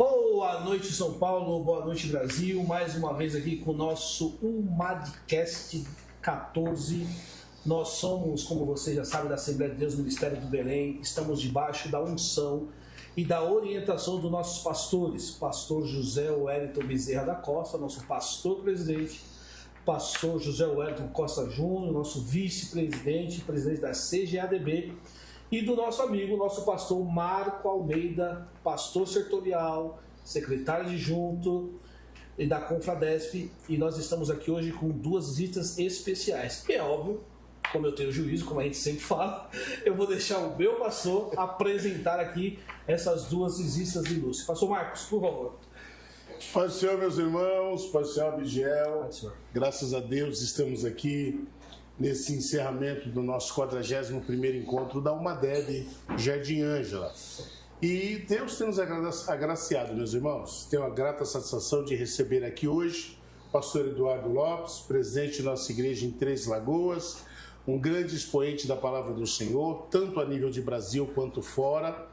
Boa noite, São Paulo, boa noite, Brasil. Mais uma vez aqui com o nosso Umadcast 14. Nós somos, como você já sabe, da Assembleia de Deus, Ministério do Belém. Estamos debaixo da unção e da orientação dos nossos pastores. Pastor José Wellington Bezerra da Costa, nosso pastor-presidente. Pastor José Wellington Costa Júnior, nosso vice-presidente, presidente da CGADB. E do nosso amigo, nosso pastor Marco Almeida, pastor setorial, secretário adjunto e da Confradesp. E nós estamos aqui hoje com duas visitas especiais. E é óbvio, como eu tenho juízo, como a gente sempre fala, eu vou deixar o meu pastor apresentar aqui essas duas visitas ilustres. Pastor Marcos, por favor. Paz do Senhor, meus irmãos, paz do Senhor, Abidiel. Graças a Deus estamos aqui nesse encerramento do nosso 41º encontro da Umadeb Jardim Ângela. E Deus tem nos agraciado, meus irmãos. Tenho a grata satisfação de receber aqui hoje o pastor Eduardo Lopes, presidente da nossa igreja em Três Lagoas, um grande expoente da palavra do Senhor, tanto a nível de Brasil quanto fora,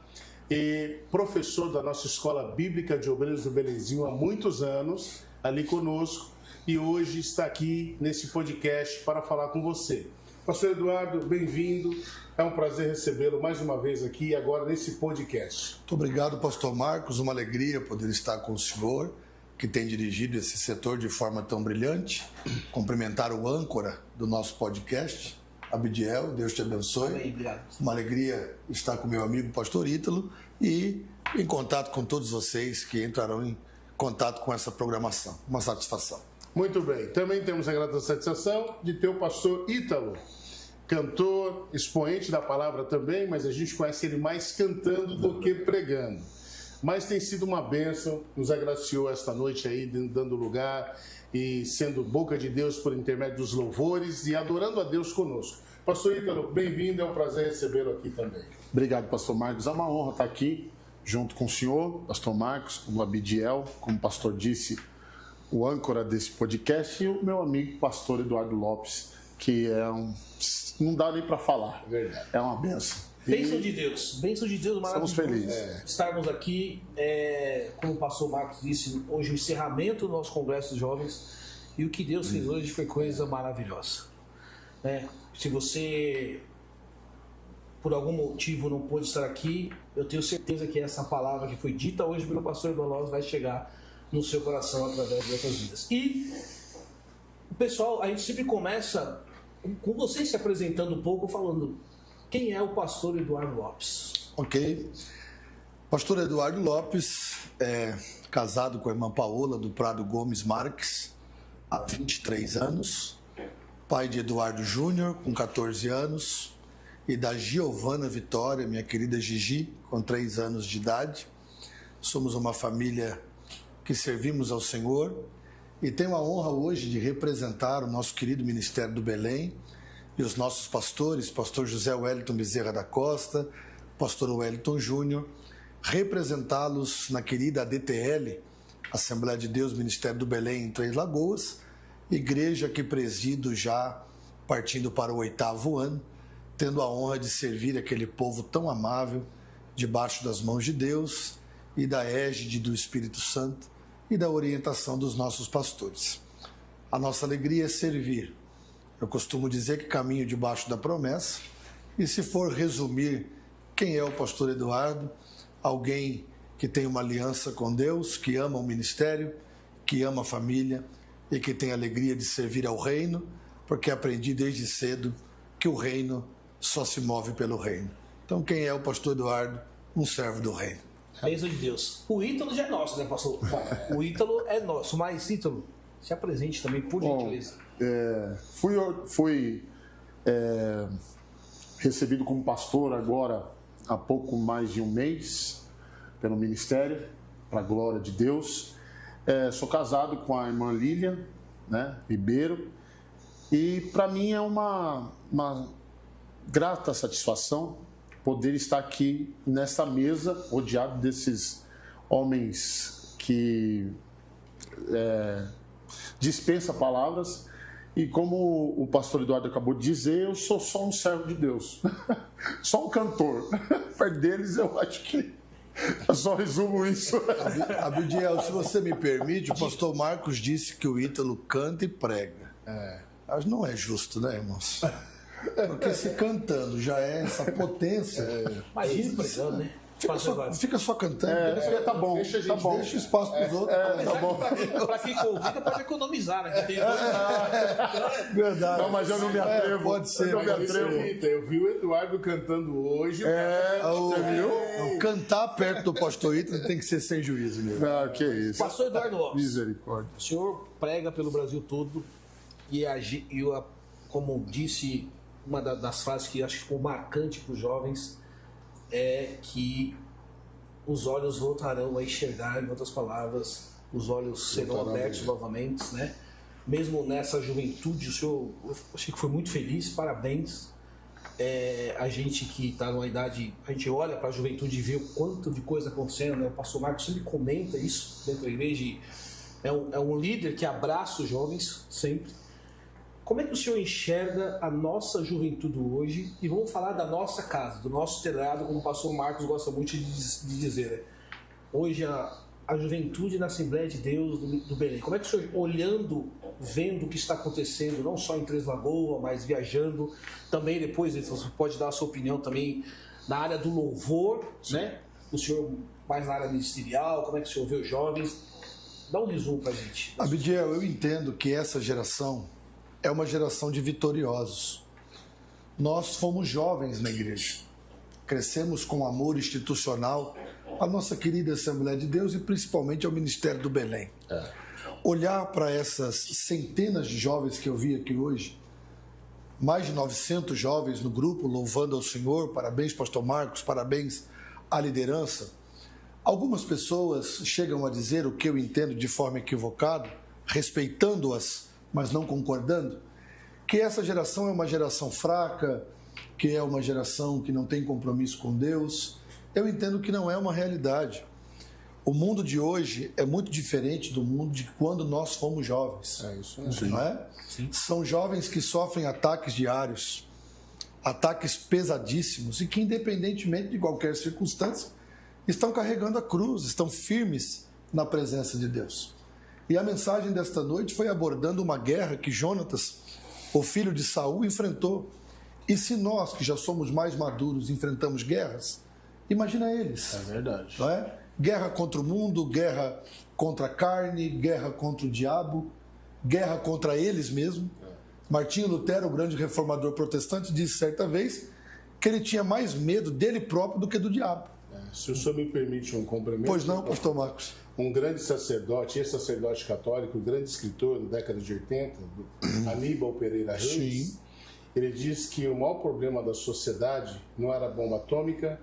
e professor da nossa Escola Bíblica de Obreiros do Belenzinho há muitos anos, ali conosco, e hoje está aqui nesse podcast para falar com você. Pastor Eduardo, bem-vindo. É um prazer recebê-lo mais uma vez aqui, agora nesse podcast. Muito obrigado, pastor Marcos. Uma alegria poder estar com o senhor, que tem dirigido esse setor de forma tão brilhante. Cumprimentar o âncora do nosso podcast, Abidiel, Deus te abençoe. Amém, obrigado. Uma alegria estar com meu amigo pastor Ítalo e em contato com todos vocês que entrarão em contato com essa programação. Uma satisfação. Muito bem. Também temos a grata satisfação de ter o pastor Ítalo, cantor, expoente da palavra também, mas a gente conhece ele mais cantando do que pregando. Mas tem sido uma bênção, nos agraciou esta noite aí, dando lugar e sendo boca de Deus por intermédio dos louvores e adorando a Deus conosco. Pastor Ítalo, bem-vindo, é um prazer recebê-lo aqui também. Obrigado, pastor Marcos. É uma honra estar aqui junto com o senhor, pastor Marcos, com o Abidiel, como o pastor disse, o âncora desse podcast, e o meu amigo pastor Eduardo Lopes, que é não dá nem para falar. Verdade. É uma benção. Bênção de Deus maravilhoso. Estamos felizes. Estarmos aqui, como o pastor Marcos disse, hoje o encerramento do nosso Congresso de Jovens, e o que Deus fez hoje foi coisa maravilhosa. Se você, por algum motivo, não pôde estar aqui, eu tenho certeza que essa palavra que foi dita hoje pelo pastor Eduardo Lopes vai chegar no seu coração através de outras vidas. E o pessoal, a gente sempre começa com você se apresentando um pouco, falando quem é o pastor Eduardo Lopes. Ok. Pastor Eduardo Lopes é casado com a irmã Paola do Prado Gomes Marques há 23 anos, pai de Eduardo Júnior com 14 anos e da Giovana Vitória, minha querida Gigi, com 3 anos de idade. Somos uma família que servimos ao Senhor e tenho a honra hoje de representar o nosso querido Ministério do Belém e os nossos pastores, pastor José Wellington Bezerra da Costa, pastor Wellington Júnior, representá-los na querida ADTL, Assembleia de Deus Ministério do Belém em Três Lagoas, igreja que presido já partindo para o 8º ano, tendo a honra de servir aquele povo tão amável, debaixo das mãos de Deus e da égide do Espírito Santo, e da orientação dos nossos pastores. A nossa alegria é servir. Eu costumo dizer que caminho debaixo da promessa, e se for resumir quem é o pastor Eduardo, alguém que tem uma aliança com Deus, que ama o ministério, que ama a família e que tem a alegria de servir ao reino, porque aprendi desde cedo que o reino só se move pelo reino. Então quem é o pastor Eduardo? Um servo do reino. Bênção de Deus. O Ítalo já é nosso, né, pastor? O Ítalo é nosso, mas Ítalo, se apresente também, por gentileza. Fui recebido como pastor agora há pouco mais de um mês pelo ministério, para a glória de Deus. Sou casado com a irmã Lilian, Ribeiro, e para mim é uma grata satisfação poder estar aqui nessa mesa, rodeado desses homens que dispensa palavras, e como o pastor Eduardo acabou de dizer, eu sou só um servo de Deus, só um cantor. Perto deles eu acho que Eu só resumo isso. Abidiel, se você me permite, o pastor Marcos disse que o Ítalo canta e prega. Mas não é justo, né, irmãos? Porque se cantando já é essa potência. Imagina pregando, né? Fica só cantando. Tá bom, Deixa espaço para os outros. Tá bom. Para quem convida, pode economizar, né? Verdade. Não, mas eu não me atrevo. Pode ser. Eu não me atrevo. Eu vi o Eduardo cantando hoje. Você viu? Cantar perto do pastor Ítalo tem que ser sem juízo mesmo. Não, que isso. Pastor Eduardo Lopes, Misericórdia. o senhor prega pelo Brasil todo e como disse, uma das frases que acho que ficou marcante para os jovens é que os olhos voltarão a enxergar, em outras palavras, os olhos serão abertos novamente, né? Mesmo nessa juventude, o senhor, eu achei que foi muito feliz, parabéns. A gente que está numa idade, a gente olha para a juventude e vê o quanto de coisa acontecendo, né? O pastor Marcos sempre comenta isso dentro da igreja, é um líder que abraça os jovens sempre. Como é que o senhor enxerga a nossa juventude hoje? E vamos falar da nossa casa, do nosso telhado, como o pastor Marcos gosta muito de dizer. Né? Hoje a juventude na Assembleia de Deus do Belém. Como é que o senhor, olhando, vendo o que está acontecendo, não só em Três Lagoas, mas viajando, também depois você pode dar a sua opinião também na área do louvor, né? O senhor mais na área ministerial, como é que o senhor vê os jovens? Dá um resumo para a gente. Abidiel, eu entendo que essa geração é uma geração de vitoriosos. Nós fomos jovens na igreja. Crescemos com amor institucional à nossa querida Assembleia de Deus e principalmente ao Ministério do Belém. Olhar para essas centenas de jovens que eu vi aqui hoje, mais de 900 jovens no grupo louvando ao Senhor, parabéns pastor Marcos, parabéns à liderança. Algumas pessoas chegam a dizer o que eu entendo de forma equivocada, respeitando-as, mas não concordando, que essa geração é uma geração fraca, que é uma geração que não tem compromisso com Deus. Eu entendo que não é uma realidade. O mundo de hoje é muito diferente do mundo de quando nós fomos jovens. Isso, não é? Sim. São jovens que sofrem ataques diários, ataques pesadíssimos e que, independentemente de qualquer circunstância, estão carregando a cruz, estão firmes na presença de Deus. E a mensagem desta noite foi abordando uma guerra que Jonatas, o filho de Saul, enfrentou. E se nós, que já somos mais maduros, enfrentamos guerras, imagina eles. É verdade. Não é? Guerra contra o mundo, guerra contra a carne, guerra contra o diabo, guerra contra eles mesmos. Martinho Lutero, o grande reformador protestante, disse certa vez que ele tinha mais medo dele próprio do que do diabo. Se o senhor me permite um complemento. Pois não, pastor Marcos. Um grande sacerdote, ex-sacerdote católico, um grande escritor da década de 80, Aníbal Pereira Reis, Sim. Ele diz que o maior problema da sociedade não era a bomba atômica,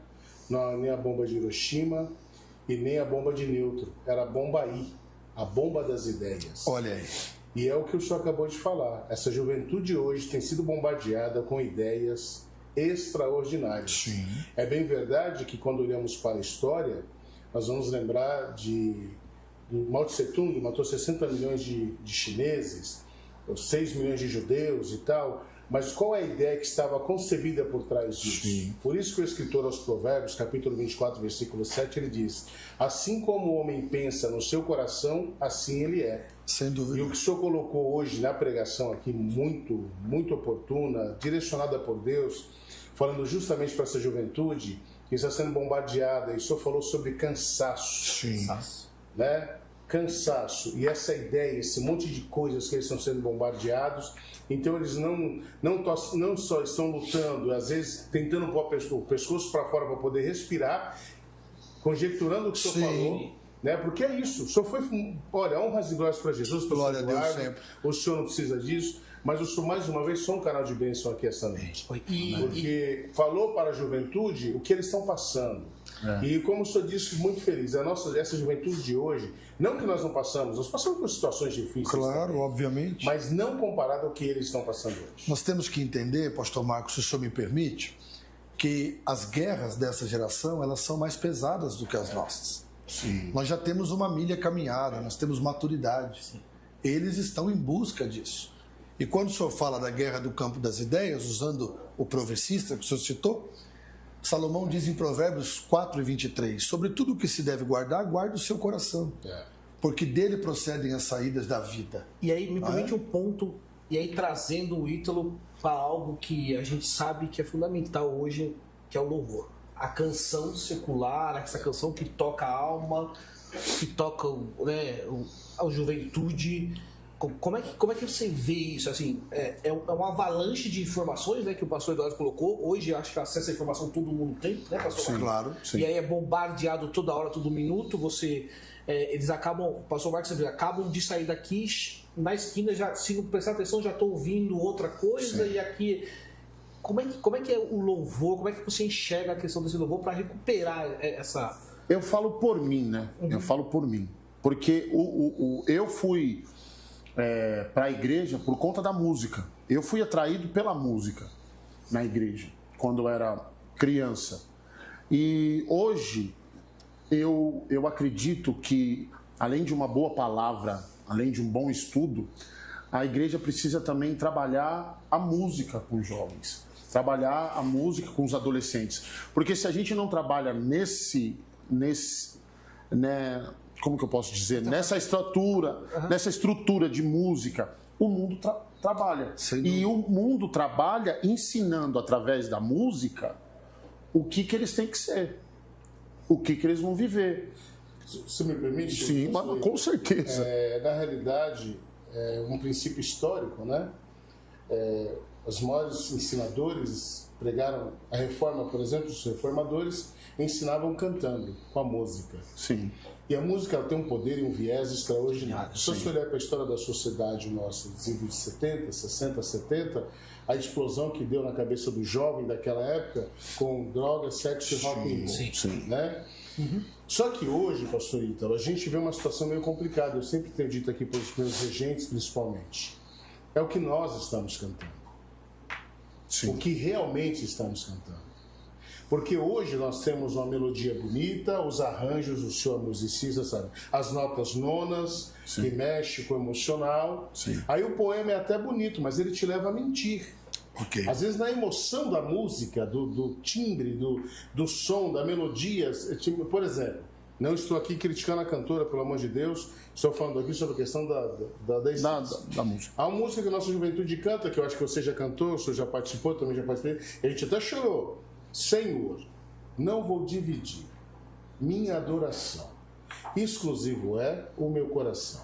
nem a bomba de Hiroshima e nem a bomba de nêutron, era a bomba I, a bomba das ideias. Olha aí. E é o que o senhor acabou de falar. Essa juventude hoje tem sido bombardeada com ideias extraordinárias. Sim. É bem verdade que quando olhamos para a história, nós vamos lembrar de Mao Tse Tung, matou 60 milhões de chineses, 6 milhões de judeus e tal, mas qual é a ideia que estava concebida por trás disso? Sim. Por isso que o escritor aos Provérbios, capítulo 24, versículo 7, ele diz: assim como o homem pensa no seu coração, assim ele é. Sem dúvida. E o que o senhor colocou hoje na pregação aqui, muito, muito oportuna, direcionada por Deus, falando justamente para essa juventude que está sendo bombardeada, e o senhor falou sobre cansaço. Sim. Né? Cansaço. E essa ideia, esse monte de coisas que eles estão sendo bombardeados, então eles não só estão lutando, às vezes tentando pôr o pescoço para fora para poder respirar, conjecturando o que o senhor falou. Né? Porque é isso. O senhor foi, olha, honras e glórias para Jesus, glória a Deus sempre. O senhor não precisa disso, mas o senhor, mais uma vez, sou um canal de bênção aqui esta noite. Porque falou para a juventude o que eles estão passando. E como o senhor disse, muito feliz, essa juventude de hoje, não que nós não passamos, nós passamos por situações difíceis. Claro, também, obviamente. mas não comparado ao que eles estão passando hoje. Nós temos que entender, pastor Marcos, se o senhor me permite, que as guerras dessa geração, elas são mais pesadas do que as nossas. Sim. Nós já temos uma milha caminhada, nós temos maturidade. Sim. Eles estão em busca disso. E quando o senhor fala da guerra do campo das ideias, usando o progressista que o senhor citou, Salomão diz em Provérbios 4:23, sobre tudo o que se deve guardar, guarde o seu coração, porque dele procedem as saídas da vida. E aí, me permite um ponto, e aí trazendo o Ítalo para algo que a gente sabe que é fundamental hoje, que é o louvor. A canção secular, essa canção que toca a alma, que toca, né, a juventude. Como é que você vê isso? Assim, é uma avalanche de informações, né, que o pastor Eduardo colocou. Hoje, acho que acesso à informação todo mundo tem, né, pastor? Sim, claro. Sim. E aí é bombardeado toda hora, todo minuto. Eles acabam, pastor Marcos, acabam de sair daqui, na esquina, já, se não prestar atenção, já estou ouvindo outra coisa. Sim. E aqui... Como é que é o louvor? Como é que você enxerga a questão desse louvor para recuperar essa... Eu falo por mim, né? Eu falo por mim. Porque eu fui para a igreja por conta da música. Eu fui atraído pela música na igreja, quando eu era criança. E hoje, eu acredito que, além de uma boa palavra, além de um bom estudo, a igreja precisa também trabalhar a música com os jovens. Trabalhar a música com os adolescentes. Porque se a gente não trabalha né, como que eu posso dizer? Nessa estrutura de música, o mundo trabalha. E o mundo trabalha ensinando através da música o que eles têm que ser. O que eles vão viver. Se me permite? Sim, mas com certeza. Na realidade, é um princípio histórico, né? Os maiores ensinadores pregaram a reforma, por exemplo, os reformadores ensinavam cantando, com a música. Sim. E a música tem um poder e um viés extraordinário. Se você olhar para a história da sociedade nossa, dos anos 70, 60, 70, a explosão que deu na cabeça do jovem daquela época com droga, sexo e rock and roll, né? Só que hoje, pastor Ítalo, a gente vê uma situação meio complicada. Eu sempre tenho dito aqui para os meus regentes, principalmente. É o que nós estamos cantando. Sim. O que realmente estamos cantando. Porque hoje nós temos uma melodia bonita, os arranjos, o senhor musicista, sabe? As notas nonas, que mexe com o emocional. Sim. Aí o poema é até bonito, mas ele te leva a mentir. Okay. Às vezes na emoção da música, do timbre, do som, da melodia. Por exemplo, não estou aqui criticando a cantora, pelo amor de Deus, estou falando aqui sobre a questão da música. Há uma música que a nossa juventude canta, que eu acho que você já cantou, você já participou, eu também já participei, e a gente até chorou. Senhor, não vou dividir minha adoração. Exclusivo é o meu coração.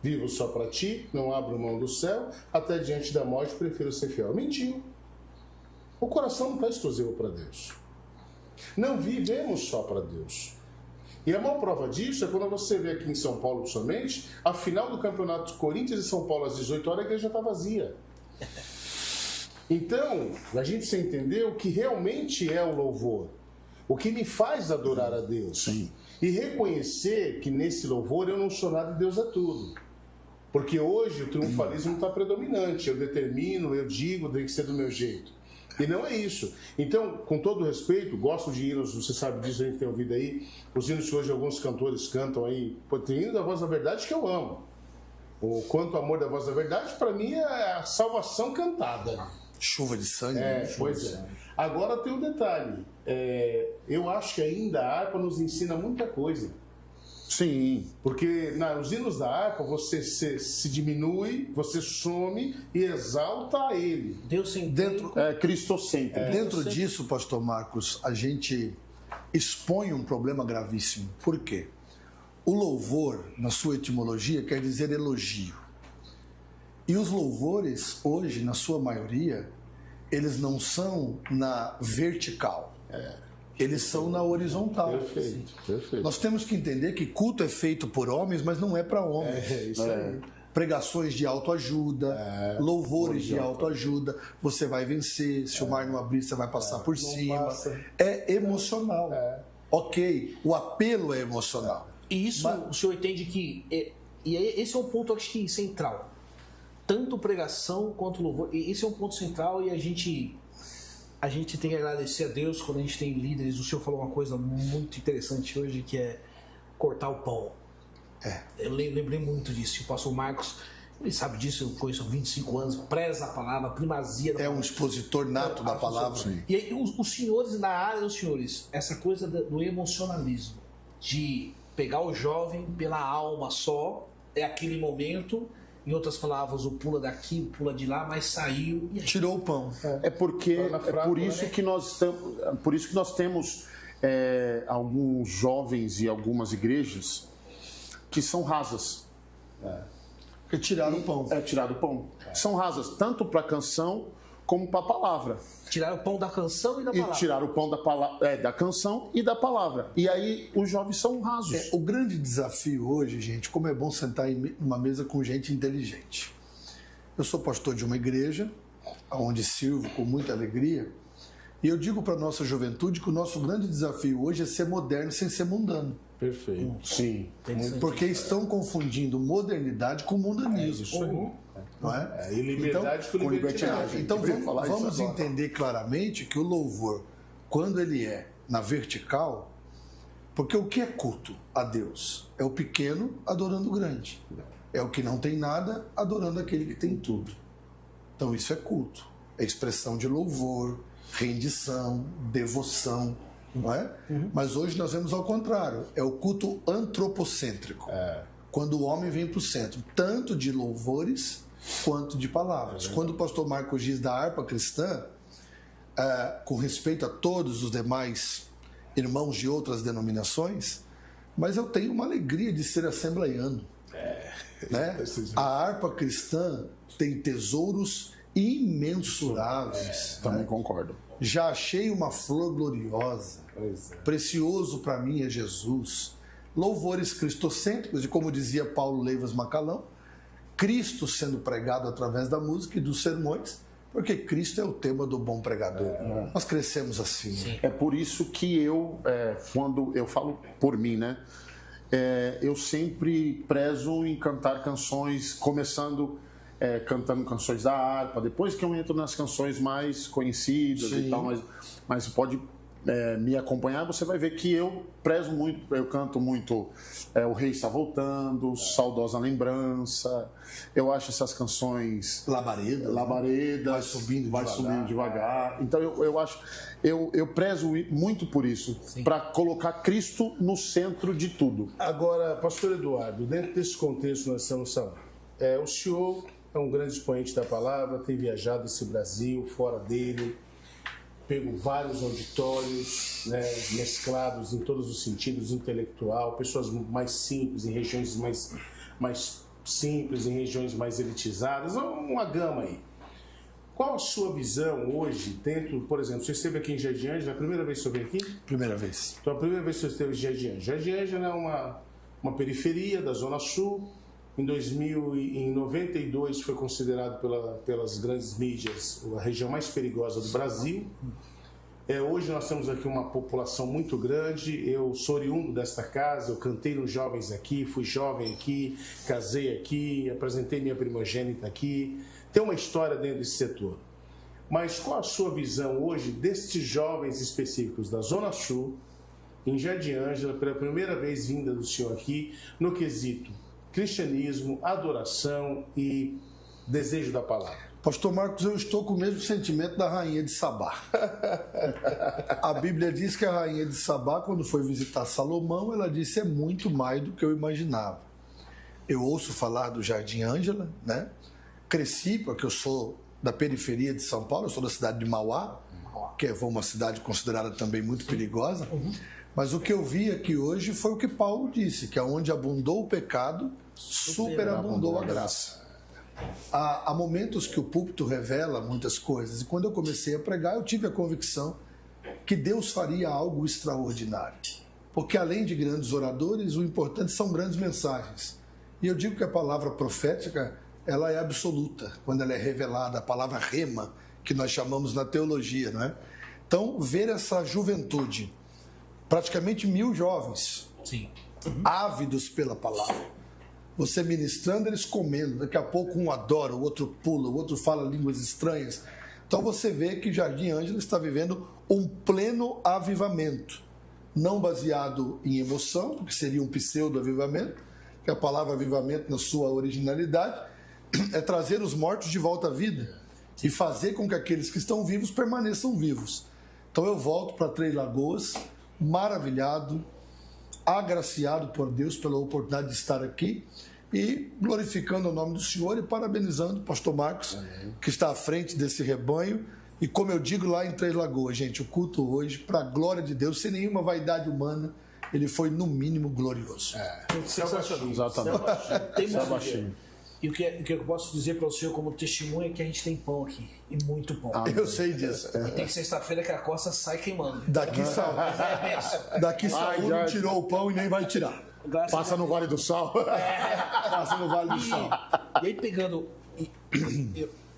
Vivo só para ti, não abro mão do céu, até diante da morte prefiro ser fiel. Mentiu. O coração não está exclusivo para Deus. Não vivemos só para Deus. E a maior prova disso é quando você vê aqui em São Paulo, principalmente, a final do campeonato Corinthians e São Paulo às 18 horas, a igreja está vazia. Então, a gente precisa entender o que realmente é o louvor. O que me faz adorar a Deus. Sim. E reconhecer que nesse louvor eu não sou nada e Deus é tudo. Porque hoje o triunfalismo está predominante. Eu determino, eu digo, tem que ser do meu jeito. E não é isso. Então, com todo respeito, gosto de hinos, você sabe disso, a gente tem ouvido aí, os hinos que hoje alguns cantores cantam aí. Pô, tem hino da Voz da Verdade que eu amo. O Quanto Amor da Voz da Verdade, para mim, é a salvação cantada. Chuva de sangue. Pois é. Agora tem um detalhe. Eu acho que ainda a harpa nos ensina muita coisa. Sim. Porque nos hinos da harpa você se diminui, você some e exalta a ele. Deus sem Dentro, cristocêntrico. dentro disso, pastor Marcos, a gente expõe um problema gravíssimo. Por quê? O louvor, na sua etimologia, quer dizer elogio. E os louvores, hoje, na sua maioria, eles não são na vertical. Eles são na horizontal. Perfeito. Nós temos que entender que culto é feito por homens, mas não é para homens. Isso aí. Pregações de autoajuda, louvores de autoajuda. Você vai vencer, se o mar não abrir, você vai passar por cima. Passa. É emocional. Ok, o apelo é emocional. E isso o senhor entende que... E esse é um ponto, acho que, central. Tanto pregação quanto louvor. E esse é um ponto central e a gente tem que agradecer a Deus quando a gente tem líderes. O senhor falou uma coisa muito interessante hoje, que é cortar o pão. Eu lembrei muito disso. O pastor Marcos, Ele sabe disso, eu conheço há 25 anos, preza a palavra, a primazia da palavra. É um expositor nato da palavra. E aí, os senhores, na área dos senhores, essa coisa do emocionalismo, de pegar o jovem pela alma só, é aquele momento, em outras palavras, o pula daqui, o pula de lá, mas saiu e aí? Tirou o pão. É por isso que nós temos alguns jovens e algumas igrejas que são rasas. Porque tiraram o pão. Tirado o pão. São rasas tanto para a canção como para a palavra. Tiraram o pão da canção e da palavra. E tiraram o pão da canção e da palavra. E aí os jovens são rasos. O grande desafio hoje, gente, como é bom sentar em uma mesa com gente inteligente. Eu sou pastor de uma igreja, onde sirvo com muita alegria, e eu digo para a nossa juventude que o nosso grande desafio hoje é ser moderno sem ser mundano. Perfeito. Sim. Porque estão confundindo modernidade com mundanismo. Isso aí. Não é? E liberdade com libertinagem. Então vamos entender claramente que o louvor, quando ele é na vertical, porque o que é culto a Deus? É o pequeno adorando o grande. É o que não tem nada adorando aquele que tem tudo. Então isso é culto. É expressão de louvor, rendição, devoção. Não é? Mas hoje nós vemos ao contrário. É o culto antropocêntrico. Quando o homem vem para o centro, tanto de louvores quanto de palavras. Quando o pastor Marcos diz da harpa cristã, com respeito a todos os demais irmãos de outras denominações, mas eu tenho uma alegria de ser assembleiano. Né? A harpa cristã tem tesouros imensuráveis. Também concordo. Já achei uma flor gloriosa. Precioso para mim é Jesus. Louvores cristocêntricos, e como dizia Paulo Leivas Macalão, Cristo sendo pregado através da música e dos sermões, porque Cristo é o tema do bom pregador. Nós crescemos assim. Sim. É por isso que eu, quando eu falo por mim, né? Eu sempre prezo em cantar canções, começando cantando canções da harpa, depois que eu entro nas canções mais conhecidas e tal, mas pode me acompanhar, você vai ver que eu prezo muito, eu canto muito O Rei Está Voltando, Saudosa Lembrança, eu acho essas canções Labaredas, vai subindo devagar. Então eu prezo muito por isso, para colocar Cristo no centro de tudo. Agora, pastor Eduardo, dentro desse contexto nós estamos falando, o senhor é um grande expoente da palavra, tem viajado esse Brasil, fora dele, pego vários auditórios, né, mesclados em todos os sentidos, intelectual, pessoas mais simples, em regiões mais simples, em regiões mais elitizadas, uma gama aí. Qual a sua visão hoje dentro, por exemplo, você esteve aqui em Jardim Ângela, é a primeira vez que você veio aqui? Primeira vez. Então, a primeira vez que você esteve em Jardim Ângela. Jardim Ângela é uma periferia da Zona Sul. Em 92 foi considerado pelas grandes mídias a região mais perigosa do Brasil. Hoje nós temos aqui uma população muito grande. Eu sou oriundo desta casa, eu cantei nos jovens aqui, fui jovem aqui, casei aqui, apresentei minha primogênita aqui. Tem uma história dentro desse setor. Mas qual a sua visão hoje destes jovens específicos da Zona Sul, em Jardim Ângela, pela primeira vez vinda do senhor aqui, no quesito cristianismo, adoração e desejo da palavra? Pastor Marcos, eu estou com o mesmo sentimento da rainha de Sabá. A Bíblia diz que a rainha de Sabá, quando foi visitar Salomão, ela disse: é muito mais do que eu imaginava. Eu ouço falar do Jardim Ângela, né? Cresci, porque eu sou da periferia de São Paulo, eu sou da cidade de Mauá, que é uma cidade considerada também muito perigosa. Mas o que eu vi aqui hoje foi o que Paulo disse, que onde abundou o pecado, superabundou a graça. Há momentos que o púlpito revela muitas coisas, e quando eu comecei a pregar, eu tive a convicção que Deus faria algo extraordinário. Porque além de grandes oradores, o importante são grandes mensagens. E eu digo que a palavra profética, ela é absoluta, quando ela é revelada, a palavra rema, que nós chamamos na teologia, não é? Então, ver essa juventude, praticamente 1000 jovens, ávidos pela palavra, você ministrando, eles comendo, daqui a pouco um adora, o outro pula, o outro fala línguas estranhas. Então você vê que Jardim Ângela está vivendo um pleno avivamento, não baseado em emoção, porque seria um pseudo-avivamento, que a palavra avivamento na sua originalidade, é trazer os mortos de volta à vida e fazer com que aqueles que estão vivos permaneçam vivos. Então eu volto para Três Lagoas, maravilhado, agraciado por Deus pela oportunidade de estar aqui e glorificando o nome do Senhor e parabenizando o pastor Marcos, que está à frente desse rebanho. E como eu digo lá em Três Lagoas, gente, o culto hoje, para a glória de Deus, sem nenhuma vaidade humana, ele foi no mínimo glorioso. Sensacional. Exatamente. Tem muito baixinho. E o que eu posso dizer para o senhor como testemunho é que a gente tem pão aqui. E muito pão. Eu sei disso. E tem sexta-feira que a costa sai queimando. Daqui Saúl não tirou o pão e nem vai tirar. Passa no Vale do Sal. Passa no Vale do Sal. E aí pegando...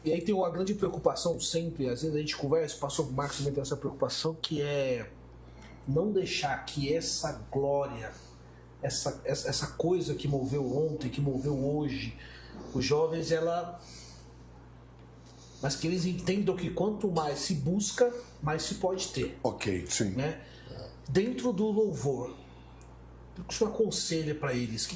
E aí tem uma grande preocupação sempre, às vezes a gente conversa, o pastor Marcos também tem essa preocupação, que é não deixar que essa glória, essa coisa que moveu ontem, que moveu hoje, os jovens, mas que eles entendam que quanto mais se busca, mais se pode ter. Ok, sim. Né? Dentro do louvor, o que o senhor aconselha para eles? O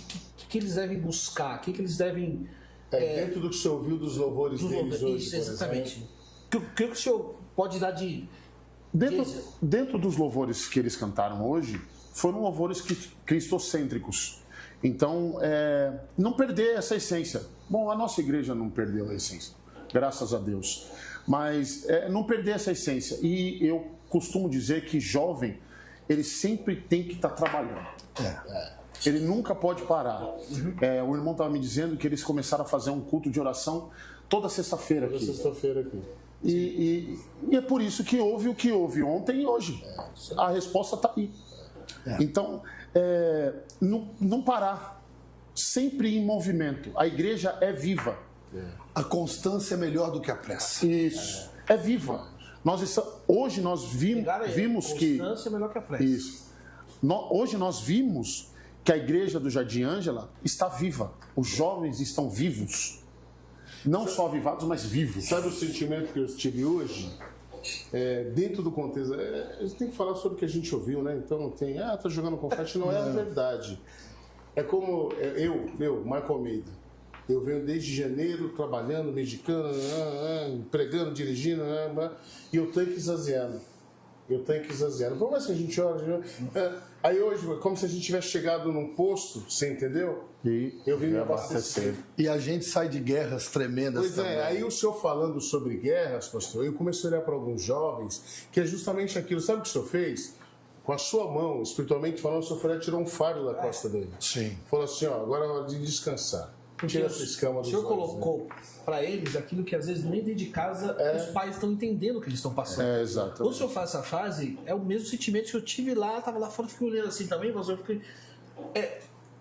que eles devem buscar? O que eles devem... dentro do que você ouviu dos louvores deles hoje, isso, exatamente. O que o senhor pode dar de... Dentro dos louvores que eles cantaram hoje, foram louvores cristocêntricos. Então, não perder essa essência. Bom, a nossa igreja não perdeu a essência, graças a Deus. Mas não perder essa essência. E eu costumo dizer que jovem, ele sempre tem que estar trabalhando. Ele nunca pode parar. O irmão estava me dizendo que eles começaram a fazer um culto de oração toda sexta-feira aqui. E é por isso que houve o que houve ontem e hoje. A resposta está aí. Então, não parar. Sempre em movimento. A igreja é viva. A constância é melhor do que a pressa. Isso. É viva. Hoje nós vimos que... Constância é melhor que a pressa. Isso. Hoje nós vimos que a igreja do Jardim Ângela está viva. Os jovens estão vivos. Não só avivados, mas vivos. Sabe o sentimento que eu tive hoje? Dentro do contexto, a gente tem que falar sobre o que a gente ouviu, né? Então tem, tá jogando confete, não é a verdade. É como eu, Marco Almeida, eu venho desde janeiro trabalhando, medicando, pregando, dirigindo, e eu tenho que exageando. Por mais que a gente ore, aí hoje, como se a gente tivesse chegado num posto, você entendeu? E eu vim me abastecer. E a gente sai de guerras tremendas Pois também. aí o senhor falando sobre guerras, pastor, eu comecei a olhar para alguns jovens, que é justamente aquilo. Sabe o que o senhor fez? Com a sua mão, espiritualmente falando, o senhor foi lá e tirou um fardo da costa dele. Sim. Falou assim, agora é hora de descansar. Tira essa escama O dos senhor olhos, colocou para eles aquilo que às vezes nem dentro de casa os pais estão entendendo o que eles estão passando. Exato. Quando o senhor faz essa fase, é o mesmo sentimento que eu tive lá, estava lá fora, fiquei olhando assim também, mas eu fiquei...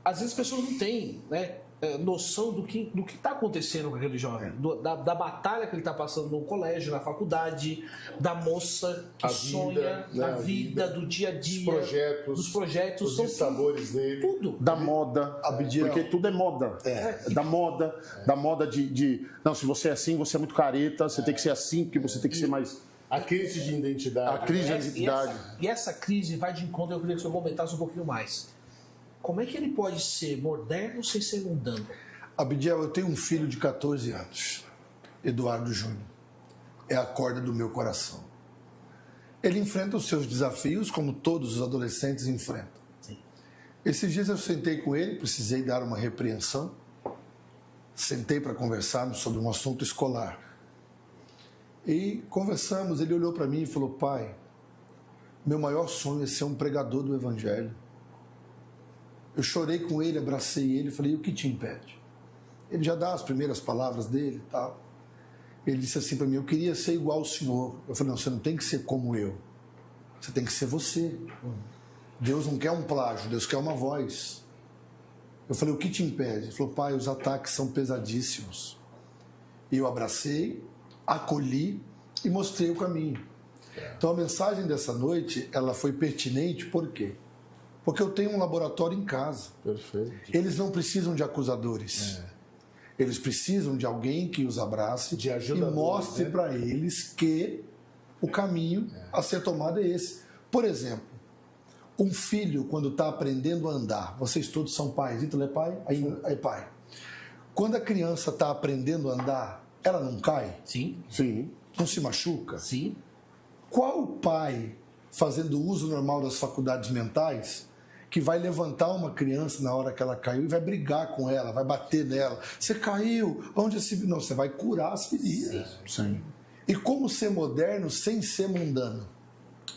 às vezes as pessoas não têm, né, noção do que está acontecendo com aquele jovem, da batalha que ele está passando no colégio, na faculdade, da moça que sonha, da vida, do dia a dia, dos projetos, dos sabores dele, tudo. Da moda, porque tudo é moda. Da moda de não, se você é assim, você é muito careta, você tem que ser assim, porque você tem que ser mais... A crise de identidade. A crise de identidade. E essa crise vai de encontro, eu queria que o senhor comentasse um pouquinho mais. Como é que ele pode ser moderno sem ser mundano? Abdiel, eu tenho um filho de 14 anos, Eduardo Júnior. É a corda do meu coração. Ele enfrenta os seus desafios como todos os adolescentes enfrentam. Sim. Esses dias eu sentei com ele, precisei dar uma repreensão. Sentei para conversarmos sobre um assunto escolar. E conversamos, ele olhou para mim e falou: pai, meu maior sonho é ser um pregador do Evangelho. Eu chorei com ele, abracei ele e falei: o que te impede? Ele já dá as primeiras palavras dele e tal. Ele disse assim para mim: eu queria ser igual ao senhor. Eu falei: não, você não tem que ser como eu. Você tem que ser você. Deus não quer um plágio, Deus quer uma voz. Eu falei: o que te impede? Ele falou: pai, os ataques são pesadíssimos. E eu abracei, acolhi e mostrei o caminho. Então a mensagem dessa noite, ela foi pertinente, por quê? Porque eu tenho um laboratório em casa. Perfeito. Eles não precisam de acusadores. Eles precisam de alguém que os abrace e mostre para eles que o caminho a ser tomado é esse. Por exemplo, um filho, quando está aprendendo a andar, vocês todos são pais, Ítalo é pai? Aí é pai. Quando a criança está aprendendo a andar, ela não cai? Sim. Sim. Não se machuca? Sim. Qual pai, fazendo uso normal das faculdades mentais, que vai levantar uma criança na hora que ela caiu e vai brigar com ela, vai bater nela? Você caiu, onde se... Não, você vai curar as feridas. Sim. E como ser moderno sem ser mundano?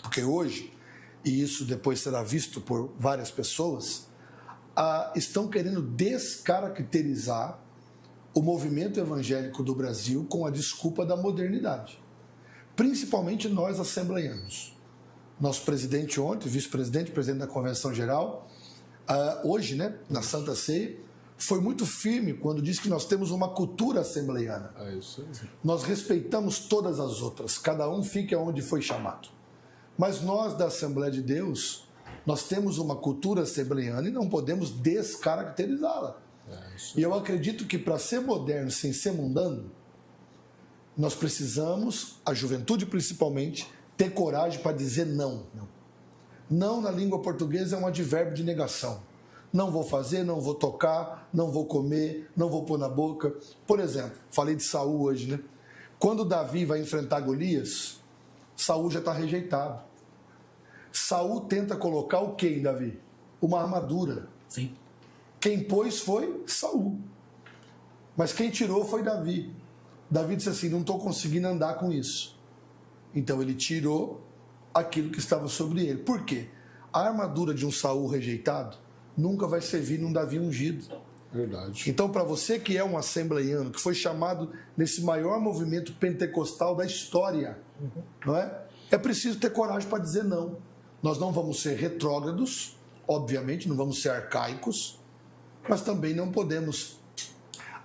Porque hoje, e isso depois será visto por várias pessoas, estão querendo descaracterizar o movimento evangélico do Brasil com a desculpa da modernidade. Principalmente nós assembleianos. Nosso presidente ontem, vice-presidente, presidente da Convenção Geral, hoje, né, na Santa Ceia, foi muito firme quando disse que nós temos uma cultura assembleiana. É isso aí. Nós respeitamos todas as outras, cada um fica onde foi chamado. Mas nós da Assembleia de Deus, nós temos uma cultura assembleiana e não podemos descaracterizá-la. E eu acredito que para ser moderno sem ser mundano, nós precisamos, a juventude principalmente, ter coragem para dizer não. Não na língua portuguesa é um advérbio de negação. Não vou fazer, não vou tocar, não vou comer, não vou pôr na boca. Por exemplo, falei de Saul hoje, né? Quando Davi vai enfrentar Golias, Saul já está rejeitado. Saul tenta colocar o que em Davi? Uma armadura. Sim. Quem pôs foi Saul. Mas quem tirou foi Davi. Davi disse assim, não estou conseguindo andar com isso. Então ele tirou aquilo que estava sobre ele. Por quê? A armadura de um Saul rejeitado nunca vai servir num Davi ungido. Verdade. Então, para você que é um assembleiano, que foi chamado nesse maior movimento pentecostal da história, não é? É preciso ter coragem para dizer não. Nós não vamos ser retrógrados, obviamente, não vamos ser arcaicos, mas também não podemos,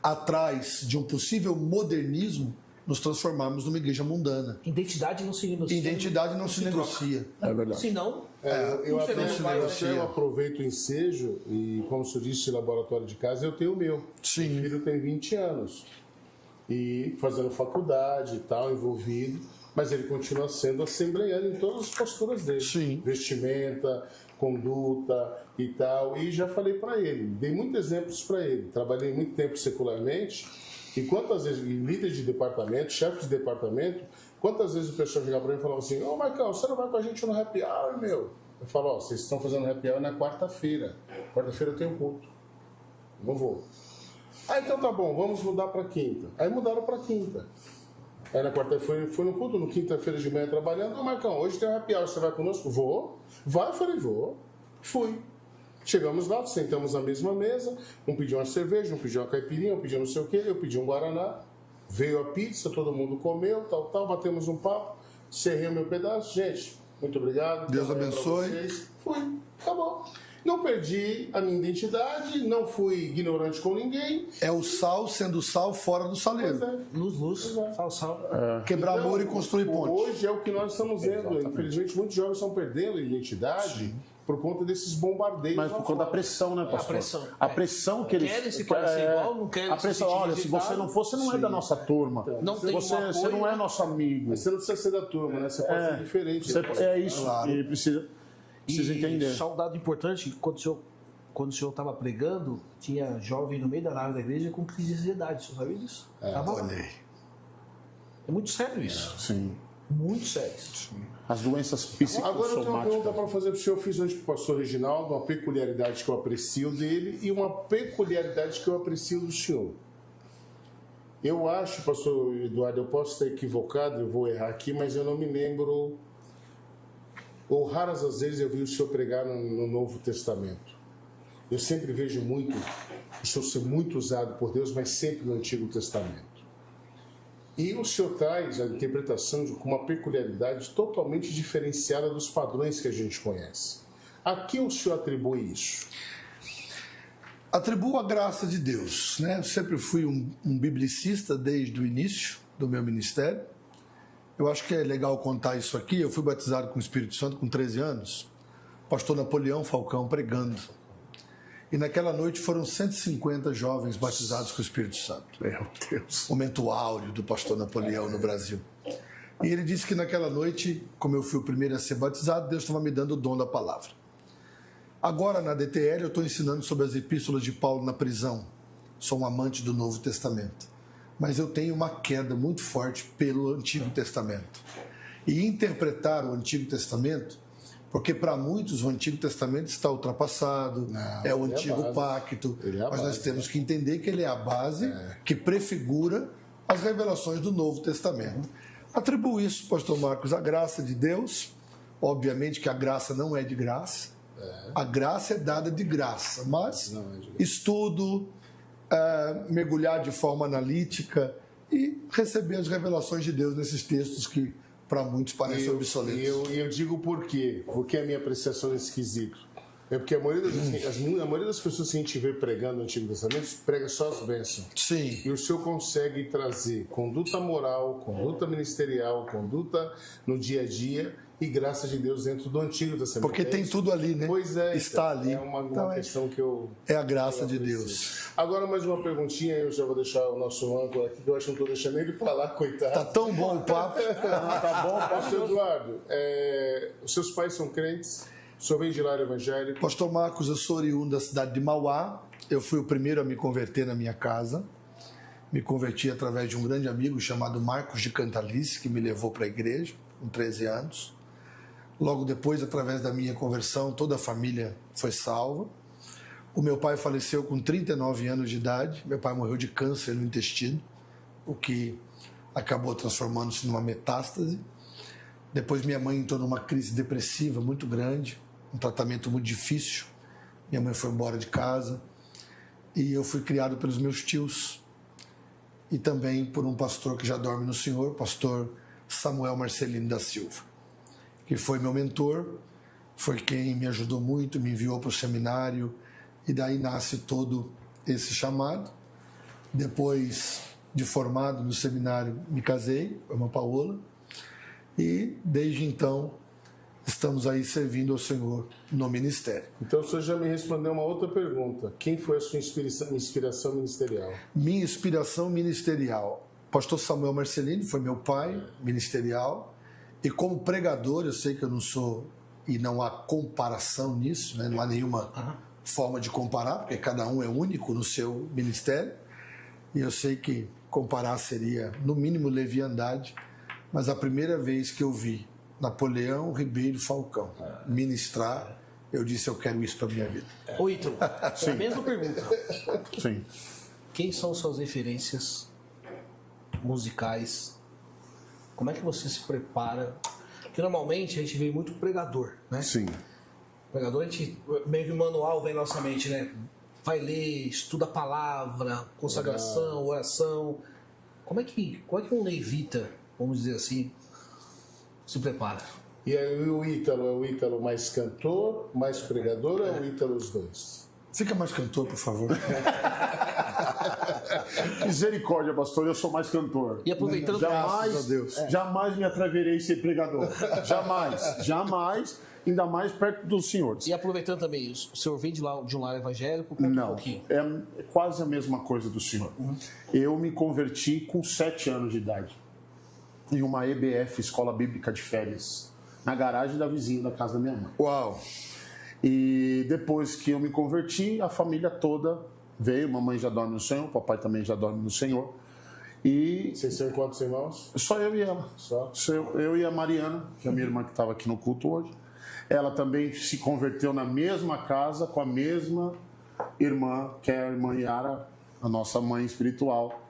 atrás de um possível modernismo, nos transformarmos numa igreja mundana. Identidade não se negocia. Identidade não se negocia. É verdade. Senão, Eu você não vai até aproveito o ensejo e, como o senhor disse, laboratório de casa, eu tenho o meu. Sim. Meu filho tem 20 anos. E fazendo faculdade e tal, envolvido. Mas ele continua sendo assembleiano em todas as posturas dele. Sim. Vestimenta, conduta e tal. E já falei para ele, dei muitos exemplos para ele. Trabalhei muito tempo secularmente. E quantas vezes, líder de departamento, chefe de departamento, quantas vezes o pessoal chegava para mim e falava assim, ô Marcão, você não vai com a gente no happy hour, meu? Eu falo, ó, vocês estão fazendo happy hour na quarta-feira. Quarta-feira eu tenho culto. Não vou. Ah, então tá bom, vamos mudar para quinta. Aí mudaram para quinta. Aí na quarta-feira foi no culto, no quinta-feira de manhã trabalhando. Ô Marcão, hoje tem um happy hour, você vai conosco? Vou. Vai? Eu falei, vou. Fui. Chegamos lá, sentamos na mesma mesa, um pediu uma cerveja, um pediu uma caipirinha, um pediu não sei o quê, eu pedi um guaraná, veio a pizza, todo mundo comeu, tal, batemos um papo, cerrei o meu pedaço, gente, muito obrigado. Deus abençoe. Fui, acabou. Não perdi a minha identidade, não fui ignorante com ninguém. É o sal sendo sal fora do saleiro. Pois é. luz, sal. Quebrar Então, muro e construir ponte. Hoje é o que nós estamos vendo. Exatamente. Infelizmente, muitos jovens estão perdendo a identidade por conta desses bombardeios. Mas lá por conta da fora. pressão, né, pastor? pressão. A pressão que eles... Querem se parecer igual, não querem A pressão, se sentir olha, se rejeitado. você não for, você não é da nossa turma. Não tem um você apoio, não é né? nosso amigo. Mas você não precisa ser da turma, né? Você pode ser diferente. É isso, Claro. e precisa entender. Só um dado importante, quando o senhor estava pregando, tinha jovem no meio da nave da igreja com crise de ansiedade. Você sabia disso? Tava lá. Olhei. É muito sério isso. Sim. Muito sério. As doenças Agora eu tenho uma pergunta psicossomáticas. para fazer para o senhor. Eu fiz hoje para o pastor Reginaldo, uma peculiaridade que eu aprecio dele e uma peculiaridade que eu aprecio do senhor. Eu acho, pastor Eduardo, eu posso estar equivocado, eu vou errar aqui, mas eu não me lembro, ou raras as vezes eu vi o senhor pregar no Novo Testamento. Eu sempre vejo muito o senhor ser muito usado por Deus, mas sempre no Antigo Testamento. E o senhor traz a interpretação com uma peculiaridade totalmente diferenciada dos padrões que a gente conhece. A que o senhor atribui isso? Atribuo a graça de Deus, né? Eu sempre fui um biblicista desde o início do meu ministério. Eu acho que é legal contar isso aqui. Eu fui batizado com o Espírito Santo com 13 anos. Pastor Napoleão Falcão pregando. E naquela noite foram 150 jovens batizados com o Espírito Santo. Meu Deus. Momento áureo do pastor Napoleão no Brasil. E ele disse que naquela noite, como eu fui o primeiro a ser batizado, Deus estava me dando o dom da palavra. Agora, na DTL, eu estou ensinando sobre as epístolas de Paulo na prisão. sou um amante do Novo Testamento, mas eu tenho uma queda muito forte pelo Antigo Testamento. E interpretar o Antigo Testamento, porque para muitos o Antigo Testamento está ultrapassado, é o Antigo Pacto, mas nós temos que entender que ele é a base que prefigura as revelações do Novo Testamento. Atribuo isso, pastor Marcos, à graça de Deus. Obviamente que a graça não é de graça, a graça é dada de graça, mas estudo, mergulhar de forma analítica e receber as revelações de Deus nesses textos que para muitos parecem obsoletos. Eu digo por quê? Porque a minha apreciação nesse quesito é porque a maioria das pessoas que a gente vê pregando no Antigo Testamento prega só as bênçãos. Sim. E o Senhor consegue trazer conduta moral, conduta ministerial, conduta no dia a dia e graça de Deus dentro do Antigo Testamento. Porque tem tudo ali, né? Pois é. Está então, ali. É uma Então, questão que eu... É a graça de Deus. Agora mais uma perguntinha, eu já vou deixar o nosso âncora aqui, que eu acho que não estou deixando ele falar, coitado. Tá tão bom o papo. Tá bom, pastor Eduardo. Os seus pais são crentes? O senhor vem de lar evangélico? Pastor Marcos, eu sou oriundo da cidade de Mauá. Eu fui o primeiro a me converter na minha casa. Me converti através de um grande amigo chamado Marcos de Cantalice, que me levou para a igreja com 13 anos. Logo depois, através da minha conversão, toda a família foi salva. O meu pai faleceu com 39 anos de idade. Meu pai morreu de câncer no intestino, o que acabou transformando-se numa metástase. Depois minha mãe entrou numa crise depressiva muito grande, um tratamento muito difícil. Minha mãe foi embora de casa e eu fui criado pelos meus tios e também por um pastor que já dorme no Senhor, pastor Samuel Marcelino da Silva, que foi meu mentor, foi quem me ajudou muito, me enviou para o seminário e daí nasce todo esse chamado. Depois de formado no seminário, me casei com a irmã Paola e desde então estamos aí servindo ao Senhor no ministério. Então o senhor já me respondeu uma outra pergunta. Quem foi a sua inspiração ministerial? Minha inspiração ministerial, pastor Samuel Marcelino foi meu pai ministerial e como pregador, eu sei que eu não sou e não há comparação nisso, né? Não há nenhuma forma de comparar, porque cada um é único no seu ministério e eu sei que comparar seria no mínimo leviandade, mas a primeira vez que eu vi Napoleão Ribeiro Falcão ministrar, eu disse, eu quero isso para minha vida. Ô, Ítalo, a mesma pergunta. Sim. Quem são suas referências musicais? Como é que você se prepara? Porque normalmente a gente vê muito pregador, né? Sim. Pregador, a gente meio que o manual vem na nossa mente, né? Vai ler, estuda a palavra, consagração, oração. Como é que um levita, vamos dizer assim, se prepara? E aí o Ítalo, é o Ítalo mais cantor, mais pregador ou é o Ítalo os dois? Fica mais cantor, por favor. Misericórdia, pastor, eu sou mais cantor. E aproveitando Graças a Deus. Jamais me atreverei a ser pregador. Jamais, ainda mais perto dos senhores. E aproveitando também, o senhor vem de um lar evangélico? Conta Não, um pouquinho. é quase a mesma coisa do senhor. Eu me converti com 7 anos de idade, em uma EBF, Escola Bíblica de Férias, na garagem da vizinha da casa da minha mãe. Uau! E depois que eu me converti, a família toda veio, mamãe já dorme no Senhor, papai também já dorme no Senhor. E Vocês são quantos irmãos? só eu e ela. Só? Eu e a Mariana, que é a minha irmã que estava aqui no culto hoje. Ela também se converteu na mesma casa com a mesma irmã, que é a irmã Yara, a nossa mãe espiritual.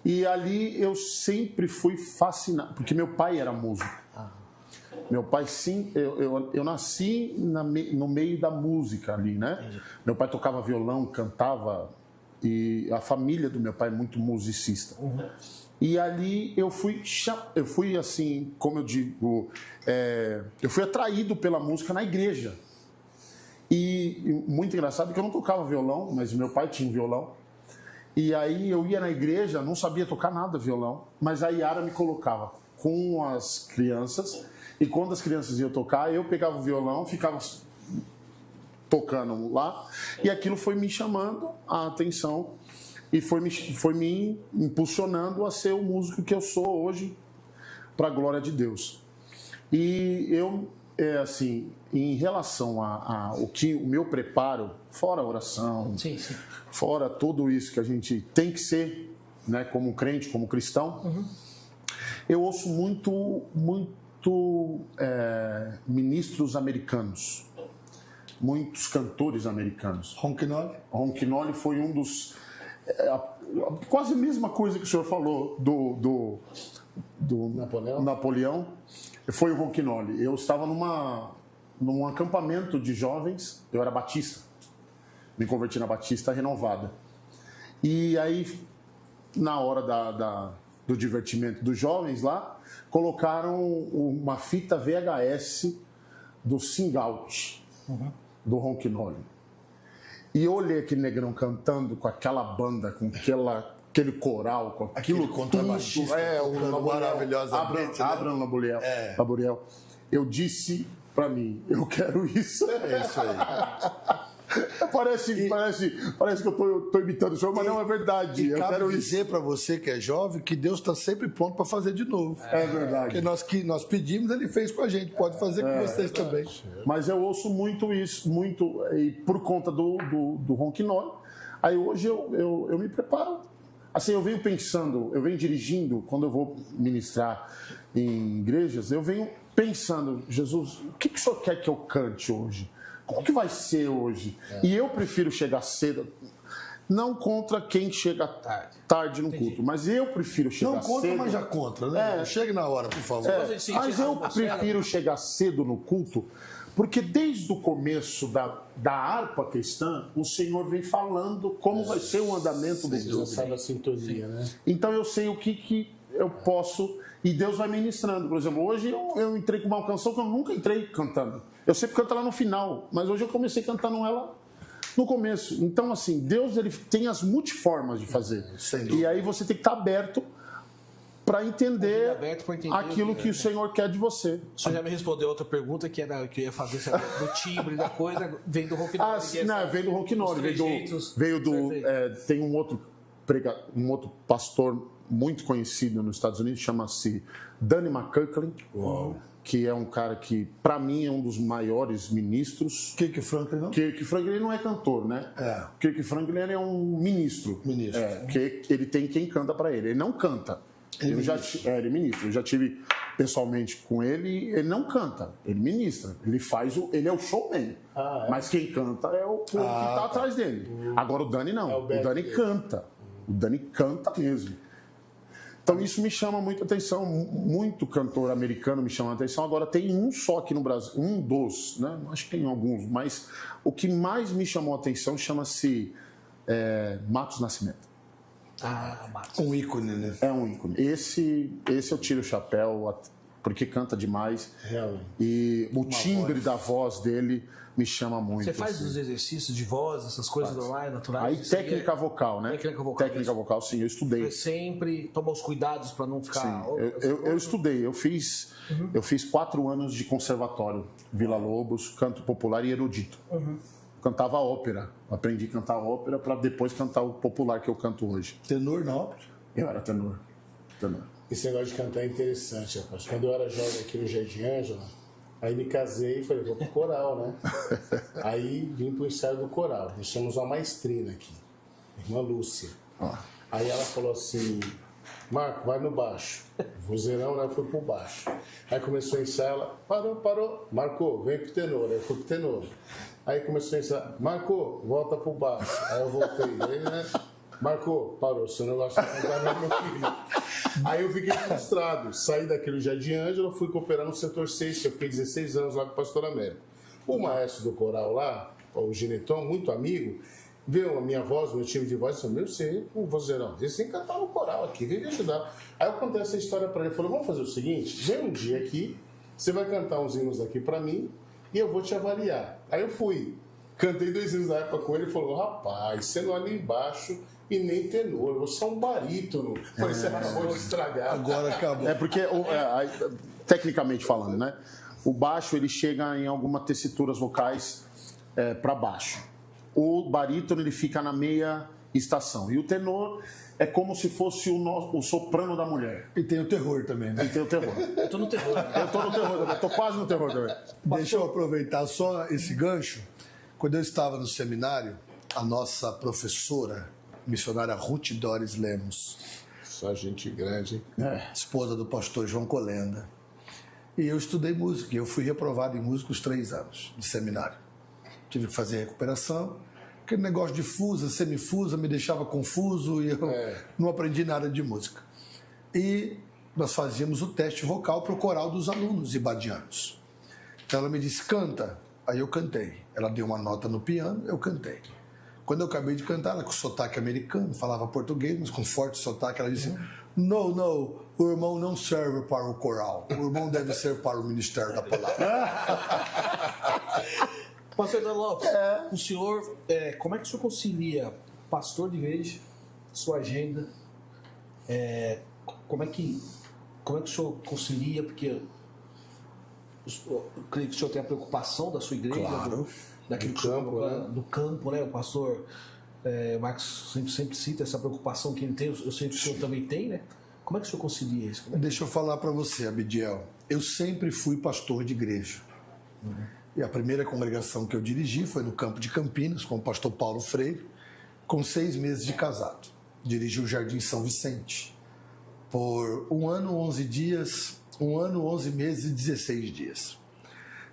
E ali eu sempre fui fascinado, porque meu pai era músico. Meu pai, sim, eu nasci no meio da música ali, né? Meu pai tocava violão, cantava, e a família do meu pai é muito musicista. E ali eu fui assim, como eu digo, eu fui atraído pela música na igreja. E muito engraçado que eu não tocava violão, mas meu pai tinha um violão. E aí eu ia na igreja, não sabia tocar nada violão, mas a Yara me colocava com as crianças. E quando as crianças iam tocar, eu pegava o violão, ficava tocando lá. E aquilo foi me chamando a atenção e foi me impulsionando a ser o músico que eu sou hoje, para a glória de Deus. E assim, em relação o meu preparo, fora a oração, Sim, sim. fora tudo isso que a gente tem que ser, né, como crente, como cristão, eu ouço muito ministros americanos, muitos cantores americanos. Ronquinoli foi um dos... quase a mesma coisa que o senhor falou do Napoleão, foi o Ronquinoli. Eu estava num acampamento de jovens, eu era batista, me converti na Batista Renovada. E aí, na hora do divertimento dos jovens lá, colocaram uma fita VHS do Sing Out, do Ronquinoli. E eu olhei aquele negrão cantando com aquela banda, com aquele coral, com aquilo contrabaixista, maravilhosamente. Abraham Laboriel. Eu disse pra mim, eu quero isso. É isso aí. Parece que eu tô imitando o senhor, mas não é verdade. Eu quero dizer para você que é jovem que Deus está sempre pronto para fazer de novo. É verdade. Porque nós pedimos, Ele fez com a gente. Pode fazer com vocês também. Mas eu ouço muito isso, e por conta do Ronquinoli. Aí hoje eu me preparo. Assim, eu venho pensando, eu venho dirigindo, quando eu vou ministrar em igrejas, eu venho pensando, Jesus, o que o senhor quer que eu cante hoje? Como que vai ser hoje? E eu prefiro chegar cedo, não contra quem chega tarde no culto, mas eu prefiro chegar cedo. Não contra, mas já contra, né? Chegue na hora, por favor. Mas eu prefiro chegar cedo no culto, porque desde o começo da harpa cristã, o Senhor vem falando como vai ser o andamento do culto. Sabe a sintonia, né? Então eu sei o que eu posso, e Deus vai ministrando. Por exemplo, hoje eu entrei com uma canção que eu nunca entrei cantando. Eu sempre canto ela no final, mas hoje eu comecei cantando ela no começo. Então, assim, Deus ele tem as multiformas de fazer. E aí você tem que estar aberto para entender aquilo que o Senhor quer de você. O senhor já me respondeu outra pergunta que eu ia fazer do timbre da coisa, vem do Ronquinoli. Vem do Ronquinoli, tem um outro pastor muito conhecido nos Estados Unidos, chama-se Danny McKirkland, que é um cara que, para mim, é um dos maiores ministros. Kirk Franklin, não? Kirk Franklin não é cantor, né? Kirk Franklin é um ministro. Que ele tem quem canta para ele. Ele não canta. Ele é ministro. Eu já tive pessoalmente com ele. Ele não canta, ele ministra. Ele é o showman. Mas quem canta é o povo que está atrás dele. Agora o Dani não. O Dani canta. O Dani canta mesmo. Então isso me chama muita atenção, muito cantor americano me chama a atenção. Agora tem um só aqui no Brasil, um dos, né? Acho que tem alguns, mas o que mais me chamou a atenção chama-se Matos Nascimento. Matos. Um ícone, né? É um ícone. Esse eu tiro o chapéu, porque canta demais. Realmente. E o timbre da voz dele me chama muito. Você faz os exercícios de voz, essas coisas normais, naturais? Aí técnica vocal, né? Técnica vocal, sim, eu estudei. Você sempre toma os cuidados para não ficar... Sim, eu estudei, eu fiz 4 anos de conservatório, Vila Lobos, canto popular e erudito. Cantava ópera, aprendi a cantar ópera para depois cantar o popular que eu canto hoje. Tenor na ópera? Eu era tenor. Esse negócio de cantar é interessante, rapaz. Quando eu era jovem aqui no Jardim Ângela, aí me casei e falei, vou pro coral, né? Aí vim pro ensaio do coral. Deixamos uma maestrina aqui, irmã Lúcia. Aí ela falou assim, Marco, vai no baixo. Vozeirão, né? Foi pro baixo. Aí começou a ensaiar, ela parou. Marcou, vem pro tenor. Aí eu fui pro tenor. Aí começou a ensaiar, Marcou, volta pro baixo. Aí eu voltei. Aí, né? Marcou, parou, seu negócio não vai, meu filho. Aí eu fiquei frustrado. Saí daquele Jardim Ângela, fui cooperar no setor 6, que eu fiquei 16 anos lá com o Pastor Américo. O maestro do coral lá, o Gineton, muito amigo, viu a minha voz, meu time de voz, e falou, meu, você é um vozeirão, você tem que cantar no coral aqui, vem me ajudar. Aí eu contei essa história pra ele, ele falou, vamos fazer o seguinte, vem um dia aqui, você vai cantar uns hinos aqui pra mim, e eu vou te avaliar. Aí eu fui, cantei 2 hinos na época com ele, e falou, rapaz, você não olha embaixo e nem tenor, você é um barítono. Falei, você acabou de estragar. Agora acabou. É porque, tecnicamente falando, né? O baixo, ele chega em algumas tessituras vocais para baixo. O barítono, ele fica na meia estação. E o tenor é como se fosse o soprano da mulher. E tem o terror também, né? E tem o terror. Eu tô no terror. Eu tô no terror também, tô quase no terror também. Deixa eu aproveitar só esse gancho. Quando eu estava no seminário, a nossa professora, missionária Ruth Doris Lemos, Só gente grande, hein? esposa do pastor João Colenda, e eu estudei música. Eu fui reprovado em música os 3 anos de seminário. Tive que fazer recuperação. Aquele negócio de fusa, semifusa, me deixava confuso e eu não aprendi nada de música. E nós fazíamos o teste vocal para o coral dos alunos ibadianos. Então ela me disse, canta. Aí eu cantei. Ela deu uma nota no piano, eu cantei. Quando eu acabei de cantar, ela com sotaque americano, falava português, mas com forte sotaque, ela disse, não, o irmão não serve para o coral. O irmão deve ser para o ministério da palavra. Pastor Eduardo Lopes, o senhor, como é que o senhor concilia pastor de igreja, sua agenda, como é que o senhor concilia, porque eu creio que o senhor tem a preocupação da sua igreja, Claro. daquilo que o senhor do campo, né? O pastor Marcos sempre cita essa preocupação que ele tem, eu sei que o senhor também tem, né? Como é que o senhor concilia isso? Deixa eu falar para você, Abidiel. Eu sempre fui pastor de igreja. E a primeira congregação que eu dirigi foi no campo de Campinas, com o pastor Paulo Freire, com 6 meses de casado. Dirigi o Jardim São Vicente por 1 ano, 11 dias, 1 ano, 11 meses e 16 dias.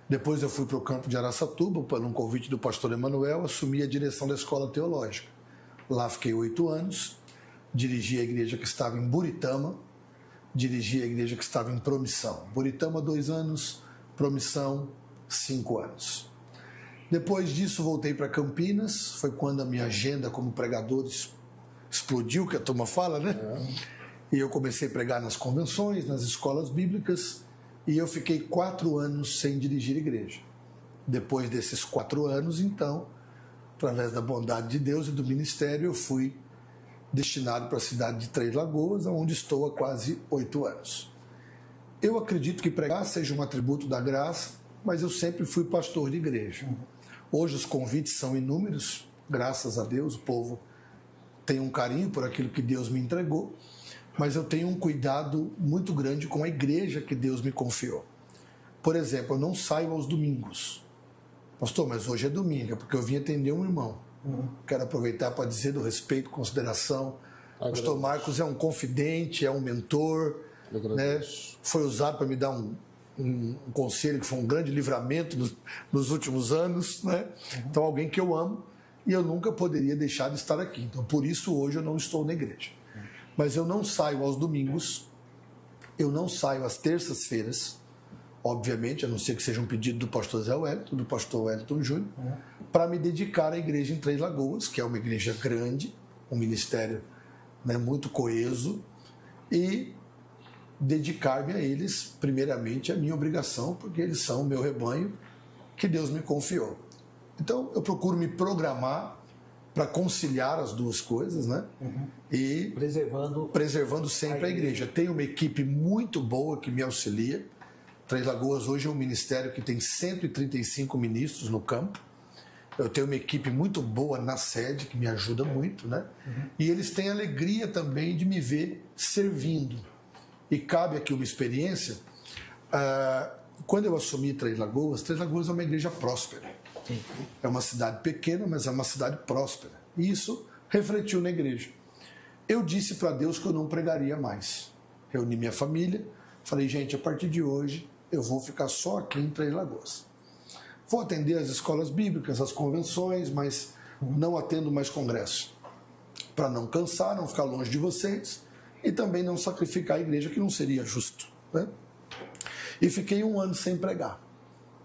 Depois eu fui para o campo de Araçatuba, por um convite do pastor Emanuel, assumi a direção da escola teológica. Lá fiquei 8 anos, dirigi a igreja que estava em Buritama, dirigi a igreja que estava em Promissão. Buritama, 2 anos, Promissão, 5 anos. Depois disso, voltei para Campinas, foi quando a minha agenda como pregador explodiu, que a turma fala, né? E eu comecei a pregar nas convenções, nas escolas bíblicas, e eu fiquei 4 anos sem dirigir igreja. Depois desses 4 anos, então, através da bondade de Deus e do ministério, eu fui destinado para a cidade de Três Lagoas, onde estou há quase 8 anos. Eu acredito que pregar seja um atributo da graça, mas eu sempre fui pastor de igreja. Hoje os convites são inúmeros, graças a Deus, o povo tem um carinho por aquilo que Deus me entregou, mas eu tenho um cuidado muito grande com a igreja que Deus me confiou. Por exemplo, eu não saio aos domingos. Pastor, mas hoje é domingo, é porque eu vim atender um irmão. Quero aproveitar para dizer do respeito, consideração. Pastor Marcos é um confidente, é um mentor, né? Foi usado para me dar um conselho que foi um grande livramento nos últimos anos, né? Então, alguém que eu amo e eu nunca poderia deixar de estar aqui. Então, por isso, hoje eu não estou na igreja. Mas eu não saio aos domingos, eu não saio às terças-feiras, obviamente, a não ser que seja um pedido do pastor Zé Wellington, do pastor Wellington Júnior, para me dedicar à igreja em Três Lagoas, que é uma igreja grande, um ministério, né, muito coeso, e dedicar-me a eles, primeiramente, a minha obrigação, porque eles são o meu rebanho que Deus me confiou. Então, eu procuro me programar para conciliar as duas coisas, né? E preservando sempre a igreja. Tenho uma equipe muito boa que me auxilia. Três Lagoas hoje é um ministério que tem 135 ministros no campo. Eu tenho uma equipe muito boa na sede, que me ajuda muito, né? E eles têm alegria também de me ver servindo. E cabe aqui uma experiência. Quando eu assumi Três Lagoas é uma igreja próspera. É uma cidade pequena, mas é uma cidade próspera. E isso refletiu na igreja. Eu disse para Deus que eu não pregaria mais. Reuni minha família, falei, gente, a partir de hoje eu vou ficar só aqui em Três Lagoas. Vou atender as escolas bíblicas, as convenções, mas não atendo mais congresso. Para não cansar, não ficar longe de vocês e também não sacrificar a igreja, que não seria justo, né? E fiquei 1 ano sem pregar.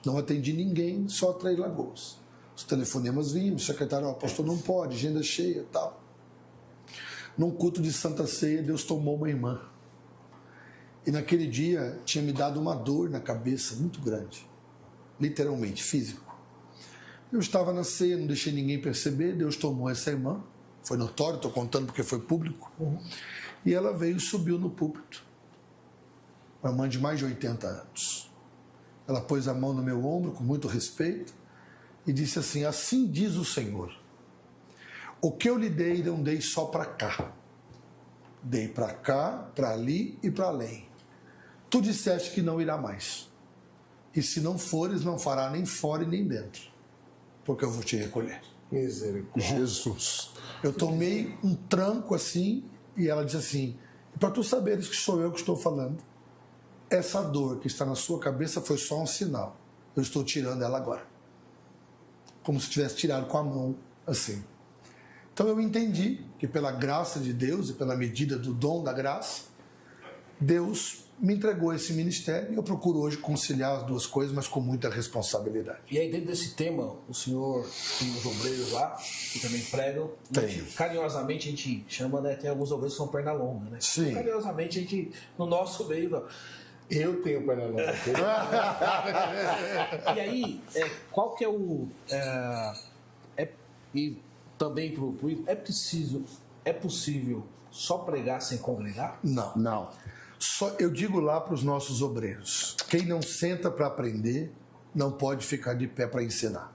Não atendi ninguém, só Três Lagoas. Os telefonemas vinham, o secretário, pastor, não pode, agenda cheia e tal. Num culto de Santa Ceia, Deus tomou uma irmã. E naquele dia tinha me dado uma dor na cabeça muito grande. Literalmente, físico. Eu estava na ceia, não deixei ninguém perceber, Deus tomou essa irmã. Foi notório, estou contando porque foi público. E ela veio e subiu no púlpito. Uma irmã de mais de 80 anos. Ela pôs a mão no meu ombro com muito respeito e disse assim, assim diz o Senhor, o que eu lhe dei, não dei só para cá. Dei para cá, para ali e para além. Tu disseste que não irá mais. E se não fores, não fará nem fora e nem dentro. Porque eu vou te recolher. Misericórdia. Jesus. Eu tomei um tranco assim, e ela disse assim, para tu saberes que sou eu que estou falando, essa dor que está na sua cabeça foi só um sinal. Eu estou tirando ela agora. Como se tivesse tirado com a mão, assim. Então eu entendi que pela graça de Deus e pela medida do dom da graça, Deus me entregou esse ministério e eu procuro hoje conciliar as duas coisas, mas com muita responsabilidade. E aí, dentro desse tema, o senhor tem os obreiros lá, que também pregam. Tem. Carinhosamente a gente chama, né? Tem alguns obreiros que são perna longa, né? Sim. Carinhosamente a gente, no nosso meio, não. Eu tenho perna longa. E aí, qual que é o... e também é possível só pregar sem congregar? Não. Não. Só eu digo lá para os nossos obreiros, quem não senta para aprender, não pode ficar de pé para ensinar.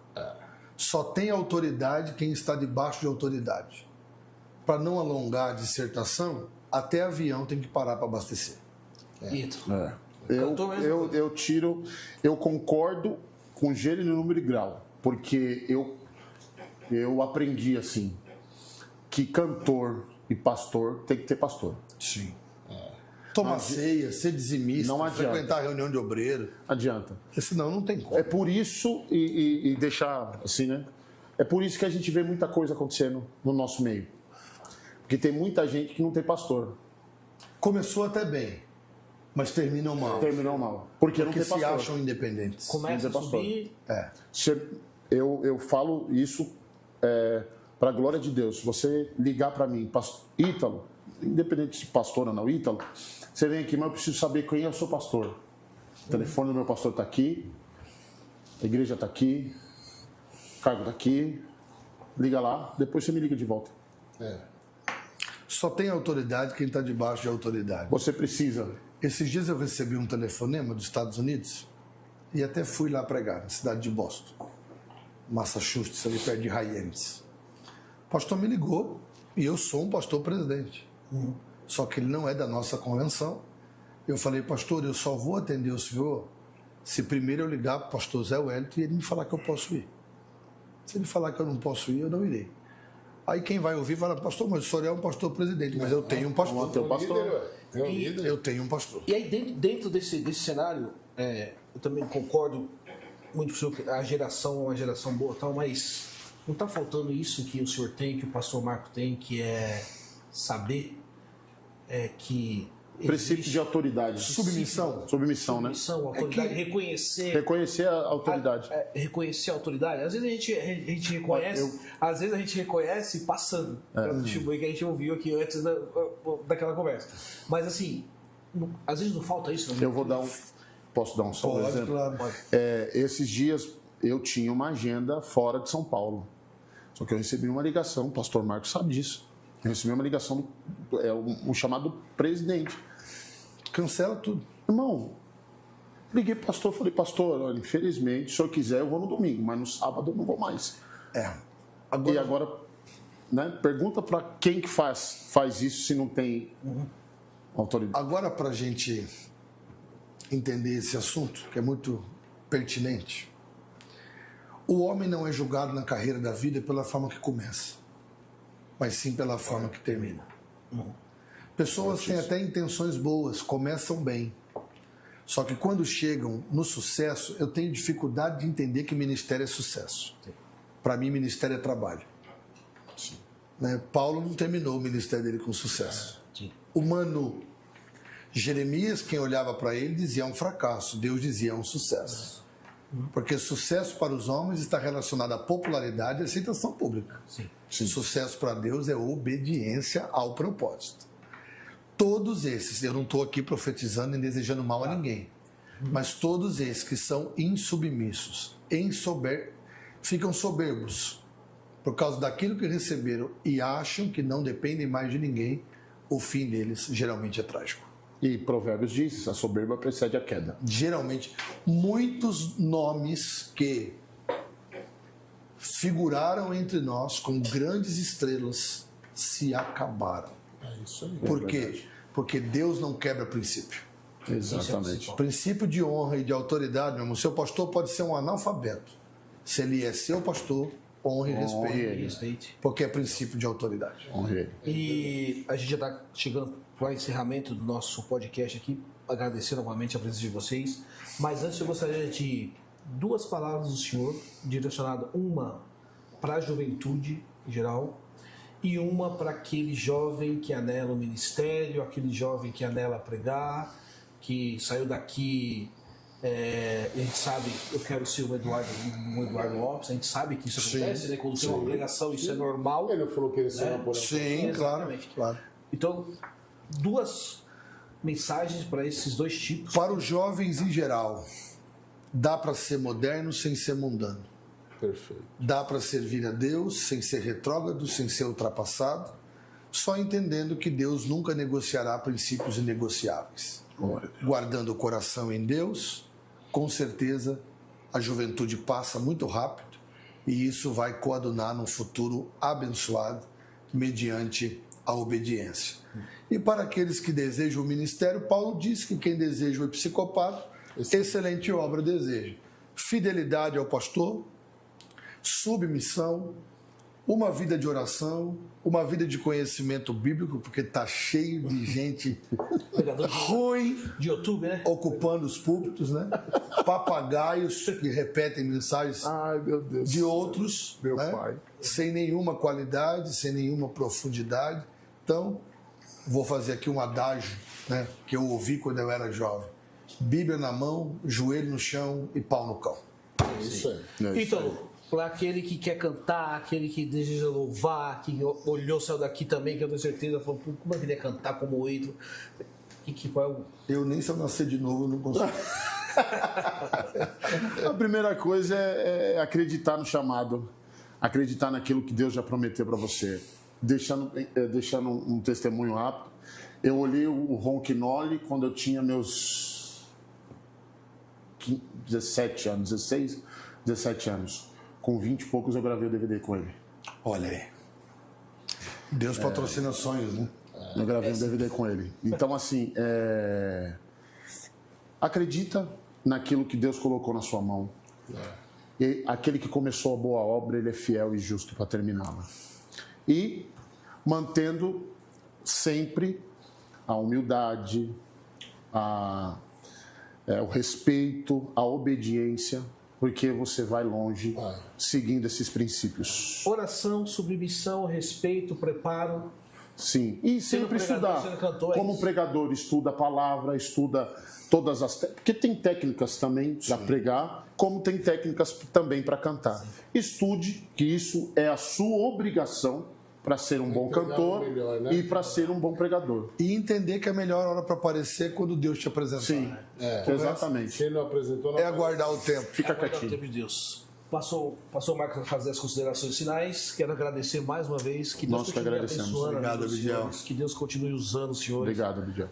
Só tem autoridade quem está debaixo de autoridade. Para não alongar a dissertação, até avião tem que parar para abastecer. Eu concordo com gênero, número e grau, porque eu aprendi assim, que cantor e pastor tem que ter pastor. Sim. Tomar ceia, ser dizimista, Não adianta. frequentar a reunião de obreiro, Adianta. porque senão não tem como. É por isso, e deixar assim, né? É por isso que a gente vê muita coisa acontecendo no nosso meio. Porque tem muita gente que não tem pastor. Começou até bem, mas terminam mal. Terminou mal. Porque não Porque tem se pastor. acham independentes. Começa a Não tem pastor. subir... Eu falo isso para a glória de Deus. Se você ligar para mim, Ítalo, independente de pastor ou não, Ítalo, você vem aqui, mas eu preciso saber quem é o seu pastor. O telefone do meu pastor está aqui, a igreja está aqui, o cargo está aqui. Liga lá, depois você me liga de volta. Só tem autoridade quem está debaixo de autoridade. Você precisa. Esses dias eu recebi um telefonema dos Estados Unidos e até fui lá pregar, na cidade de Boston, Massachusetts, ali perto de Hyannis. O pastor me ligou e eu sou um pastor presidente. Só que ele não é da nossa convenção. Eu falei, pastor, eu só vou atender o senhor se primeiro eu ligar para o pastor Zé Wellington e ele me falar que eu posso ir. Se ele falar que eu não posso ir, eu não irei. Aí quem vai ouvir fala, pastor, mas o senhor é um pastor presidente, mas eu tenho um pastor. Teu pastor. Eu tenho um pastor. E aí, dentro desse cenário, eu também concordo muito com o senhor que a geração é uma geração boa, tal, mas não está faltando isso que o senhor tem, que o pastor Marco tem, que é saber que... Princípio de autoridade. Submissão. Submissão, né? Submissão, autoridade, reconhecer... Reconhecer a autoridade. Reconhecer a autoridade. Às vezes a gente reconhece, às vezes a gente reconhece passando pelo testemunho que a gente ouviu aqui antes daquela conversa. Mas assim, às vezes não falta isso. Não? Eu vou dar Posso dar um só Pode, exemplo? claro. Esses dias eu tinha uma agenda fora de São Paulo. Só que eu recebi uma ligação, o pastor Marcos sabe disso. Eu recebi uma ligação, um chamado presidente. Cancela tudo. Irmão, liguei pro pastor, falei, pastor, olha, infelizmente, se o senhor quiser, eu vou no domingo, mas no sábado eu não vou mais. E agora, né, pergunta para quem que faz isso se não tem autoridade. Agora, para a gente entender esse assunto, que é muito pertinente, o homem não é julgado na carreira da vida pela forma que começa, mas sim pela forma que termina. Pessoas têm até intenções boas, começam bem. Só que quando chegam no sucesso, eu tenho dificuldade de entender que ministério é sucesso. Para mim, ministério é trabalho. Né? Paulo não terminou o ministério dele com sucesso. O Manu, Jeremias, quem olhava para ele, dizia um fracasso. Deus dizia um sucesso. Porque sucesso para os homens está relacionado à popularidade e aceitação pública. Sucesso para Deus é obediência ao propósito. Todos esses, eu não estou aqui profetizando e desejando mal a ninguém, mas todos esses que são insubmissos, ficam soberbos por causa daquilo que receberam e acham que não dependem mais de ninguém, o fim deles geralmente é trágico. E Provérbios diz, a soberba precede a queda. Geralmente, muitos nomes que figuraram entre nós como grandes estrelas, se acabaram. É isso aí. Por quê? Porque Deus não quebra princípio. Exatamente. Princípio de honra e de autoridade, meu irmão. Seu pastor pode ser um analfabeto. Se ele é seu pastor, honre e respeite. Porque é princípio de autoridade. Honre ele. E a gente já está chegando para o encerramento do nosso podcast aqui. Agradecer novamente a presença de vocês. Mas antes eu gostaria de 2 palavras do senhor, direcionada uma para a juventude em geral e uma para aquele jovem que anela o ministério, aquele jovem que anela pregar, que saiu daqui, a gente sabe, eu quero ser um Eduardo Lopes, a gente sabe que isso acontece, né? Quando tem uma pregação, isso é normal. Ele falou que ele se namorou. Sim, claro. Então, 2 mensagens para esses 2 tipos. Para os jovens em geral, dá para ser moderno sem ser mundano. Perfeito. Dá para servir a Deus sem ser retrógrado, sem ser ultrapassado, só entendendo que Deus nunca negociará princípios inegociáveis. Guardando o coração em Deus, com certeza a juventude passa muito rápido e isso vai coadunar num futuro abençoado mediante a obediência. E para aqueles que desejam o ministério, Paulo diz que quem deseja o episcopado, excelente obra deseja. Fidelidade ao pastor, submissão, uma vida de oração, uma vida de conhecimento bíblico, porque está cheio de gente ruim de YouTube, né? ocupando os púlpitos, né? Papagaios que repetem mensagens de outros, Meu né? pai. Sem nenhuma qualidade, sem nenhuma profundidade. Então, vou fazer aqui um adágio, né? Que eu ouvi quando eu era jovem. Bíblia na mão, joelho no chão e pau no cão. Isso aí. Então, para aquele que quer cantar, aquele que deseja louvar, que olhou, saiu daqui também, que eu tenho certeza, falou, como eu queria cantar como o Eitro. Eu nem se eu nascer de novo, eu não consigo. A primeira coisa é acreditar no chamado, acreditar naquilo que Deus já prometeu para você. Deixando um testemunho rápido, eu olhei o Ron Quinoli quando eu tinha meus 17 anos, 16, 17 anos. Com 20 e poucos eu gravei o DVD com ele. Olha aí. Deus patrocina sonhos, né? Eu gravei um DVD com ele. Então, assim, acredita naquilo que Deus colocou na sua mão. E aquele que começou a boa obra, ele é fiel e justo para terminá-la. E mantendo sempre a humildade, o respeito, a obediência, porque você vai longe seguindo esses princípios. Oração, submissão, respeito, preparo. Sim, e sempre estudar. Como pregador, estuda a palavra, estuda todas as técnicas, porque tem técnicas também para pregar, como tem técnicas também para cantar. Estude, que isso é a sua obrigação para ser um bom cantor melhor, né? E para ser um bom pregador. E entender que a melhor hora para aparecer é quando Deus te apresentar. Sim, exatamente. Se ele não apresentou, não é aguardar o tempo. Fica quietinho. O tempo de Deus. Passou o Marcos a fazer as considerações finais. Quero agradecer mais uma vez. Que Deus continue abençoando. Obrigado, Abidiel. Que Deus continue usando os senhores. Obrigado, Abidiel.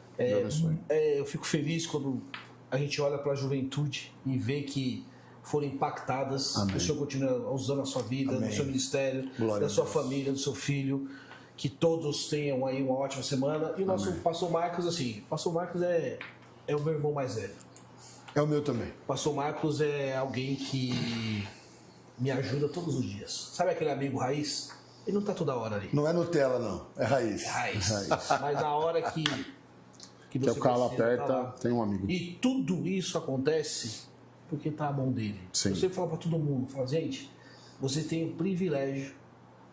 Eu fico feliz quando a gente olha para a juventude e vê que foram impactadas. Amém. O Senhor continua usando a sua vida, Amém. no seu ministério, Glória da sua família, do seu filho. Que todos tenham aí uma ótima semana. E o nosso pastor Marcos, assim, pastor Marcos é o meu irmão mais velho. É o meu também. Pastor Marcos é alguém que me ajuda todos os dias. Sabe aquele amigo raiz? Ele não tá toda hora ali. Não é Nutella, não. É raiz. É raiz. Mas na hora que você o calo precisa, aperta, tá lá. tem um amigo. E tudo isso acontece porque tá a mão dele. Sim. Eu sempre falo para todo mundo, falo, gente, você tem o privilégio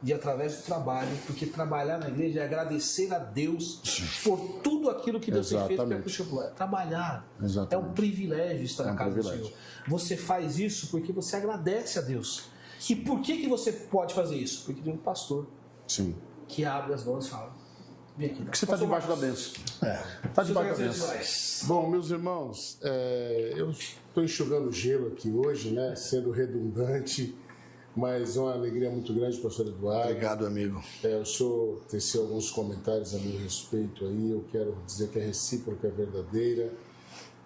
de, através do trabalho, porque trabalhar na igreja é agradecer a Deus por tudo aquilo que Deus tem feito pelo Senhor. Trabalhar é um privilégio estar na casa do Senhor. Você faz isso porque você agradece a Deus. E por que você pode fazer isso? Porque tem um pastor que abre as mãos e fala, vem aqui. Porque você está debaixo da bênção. Está debaixo da bênção. Bom, meus irmãos, eu estou enxugando gelo aqui hoje, né? Sendo redundante, mas é uma alegria muito grande, pastor Eduardo. Obrigado, amigo. O senhor teceu alguns comentários a meu respeito aí, eu quero dizer que é recíproca, é verdadeira.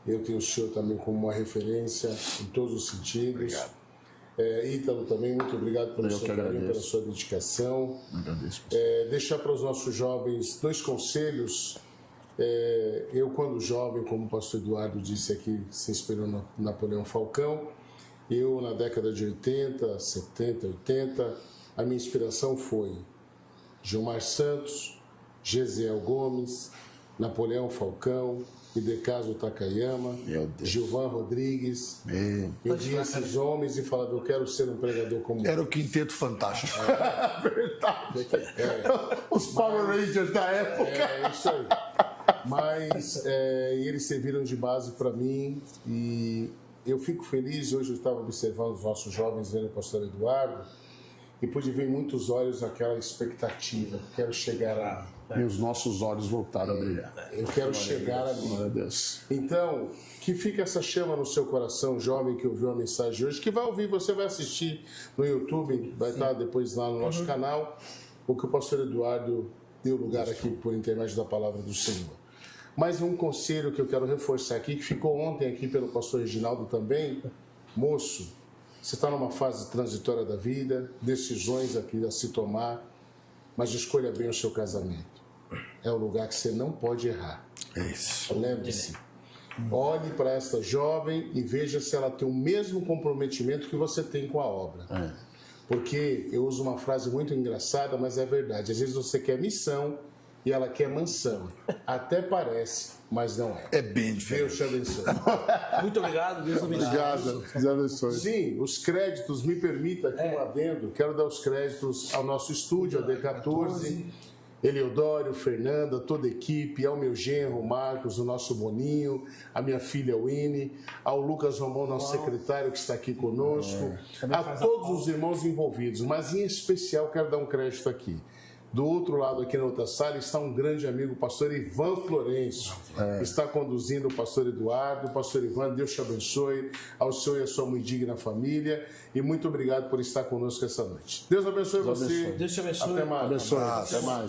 Eu tenho o senhor também como uma referência em todos os sentidos. Obrigado. Ítalo também, muito obrigado pelo seu carinho, pela sua dedicação. Agradeço. Deixar para os nossos jovens 2 conselhos. Eu, quando jovem, como o pastor Eduardo disse aqui, se inspirou no Napoleão Falcão, eu, na década de 80, 70, 80, a minha inspiração foi Gilmar Santos, Gesiel Gomes, Napoleão Falcão, Hidecaso Takayama, Gilvan Rodrigues. Eu via esses homens e falava, eu quero ser um pregador como Era o Quinteto Fantástico. Verdade. Os Power Rangers da época. É isso aí. Mas eles serviram de base para mim e eu fico feliz. Hoje eu estava observando os nossos jovens, vendo o pastor Eduardo, e pude ver em muitos olhos aquela expectativa. Quero chegar lá. E os nossos olhos voltaram a brilhar. Eu quero chegar ali. Glória a Deus. Então, que fique essa chama no seu coração, jovem que ouviu a mensagem hoje, que vai ouvir, você vai assistir no YouTube, vai estar depois lá no nosso canal, o que o pastor Eduardo deu lugar aqui por intermédio da palavra do Senhor. Mais um conselho que eu quero reforçar aqui, que ficou ontem aqui pelo pastor Reginaldo também. Moço, você está numa fase transitória da vida, decisões aqui a se tomar, mas escolha bem o seu casamento. É o lugar que você não pode errar. É isso. Lembre-se. Olhe para esta jovem e veja se ela tem o mesmo comprometimento que você tem com a obra. Porque eu uso uma frase muito engraçada, mas é verdade. Às vezes você quer missão e ela quer mansão. Até parece, mas não é. É bem diferente. Deus te abençoe. Muito obrigado, Deus abençoe. Obrigado. Deus abençoe. Sim, os créditos, me permita aqui um adendo. Quero dar os créditos ao nosso estúdio, ao D14, Eliodoro, Fernanda, toda a equipe, ao meu genro, Marcos, o nosso Boninho, a minha filha Winnie, ao Lucas Romão, nosso secretário que está aqui conosco, a todos os irmãos envolvidos, mas em especial quero dar um crédito aqui. Do outro lado, aqui na outra sala, está um grande amigo, o pastor Ivan Florencio, que está conduzindo o pastor Eduardo. Pastor Ivan, Deus te abençoe, ao senhor e à sua muito digna família, e muito obrigado por estar conosco essa noite. Deus abençoe você. Deus te abençoe. Até mais. Abençoe. Até mais.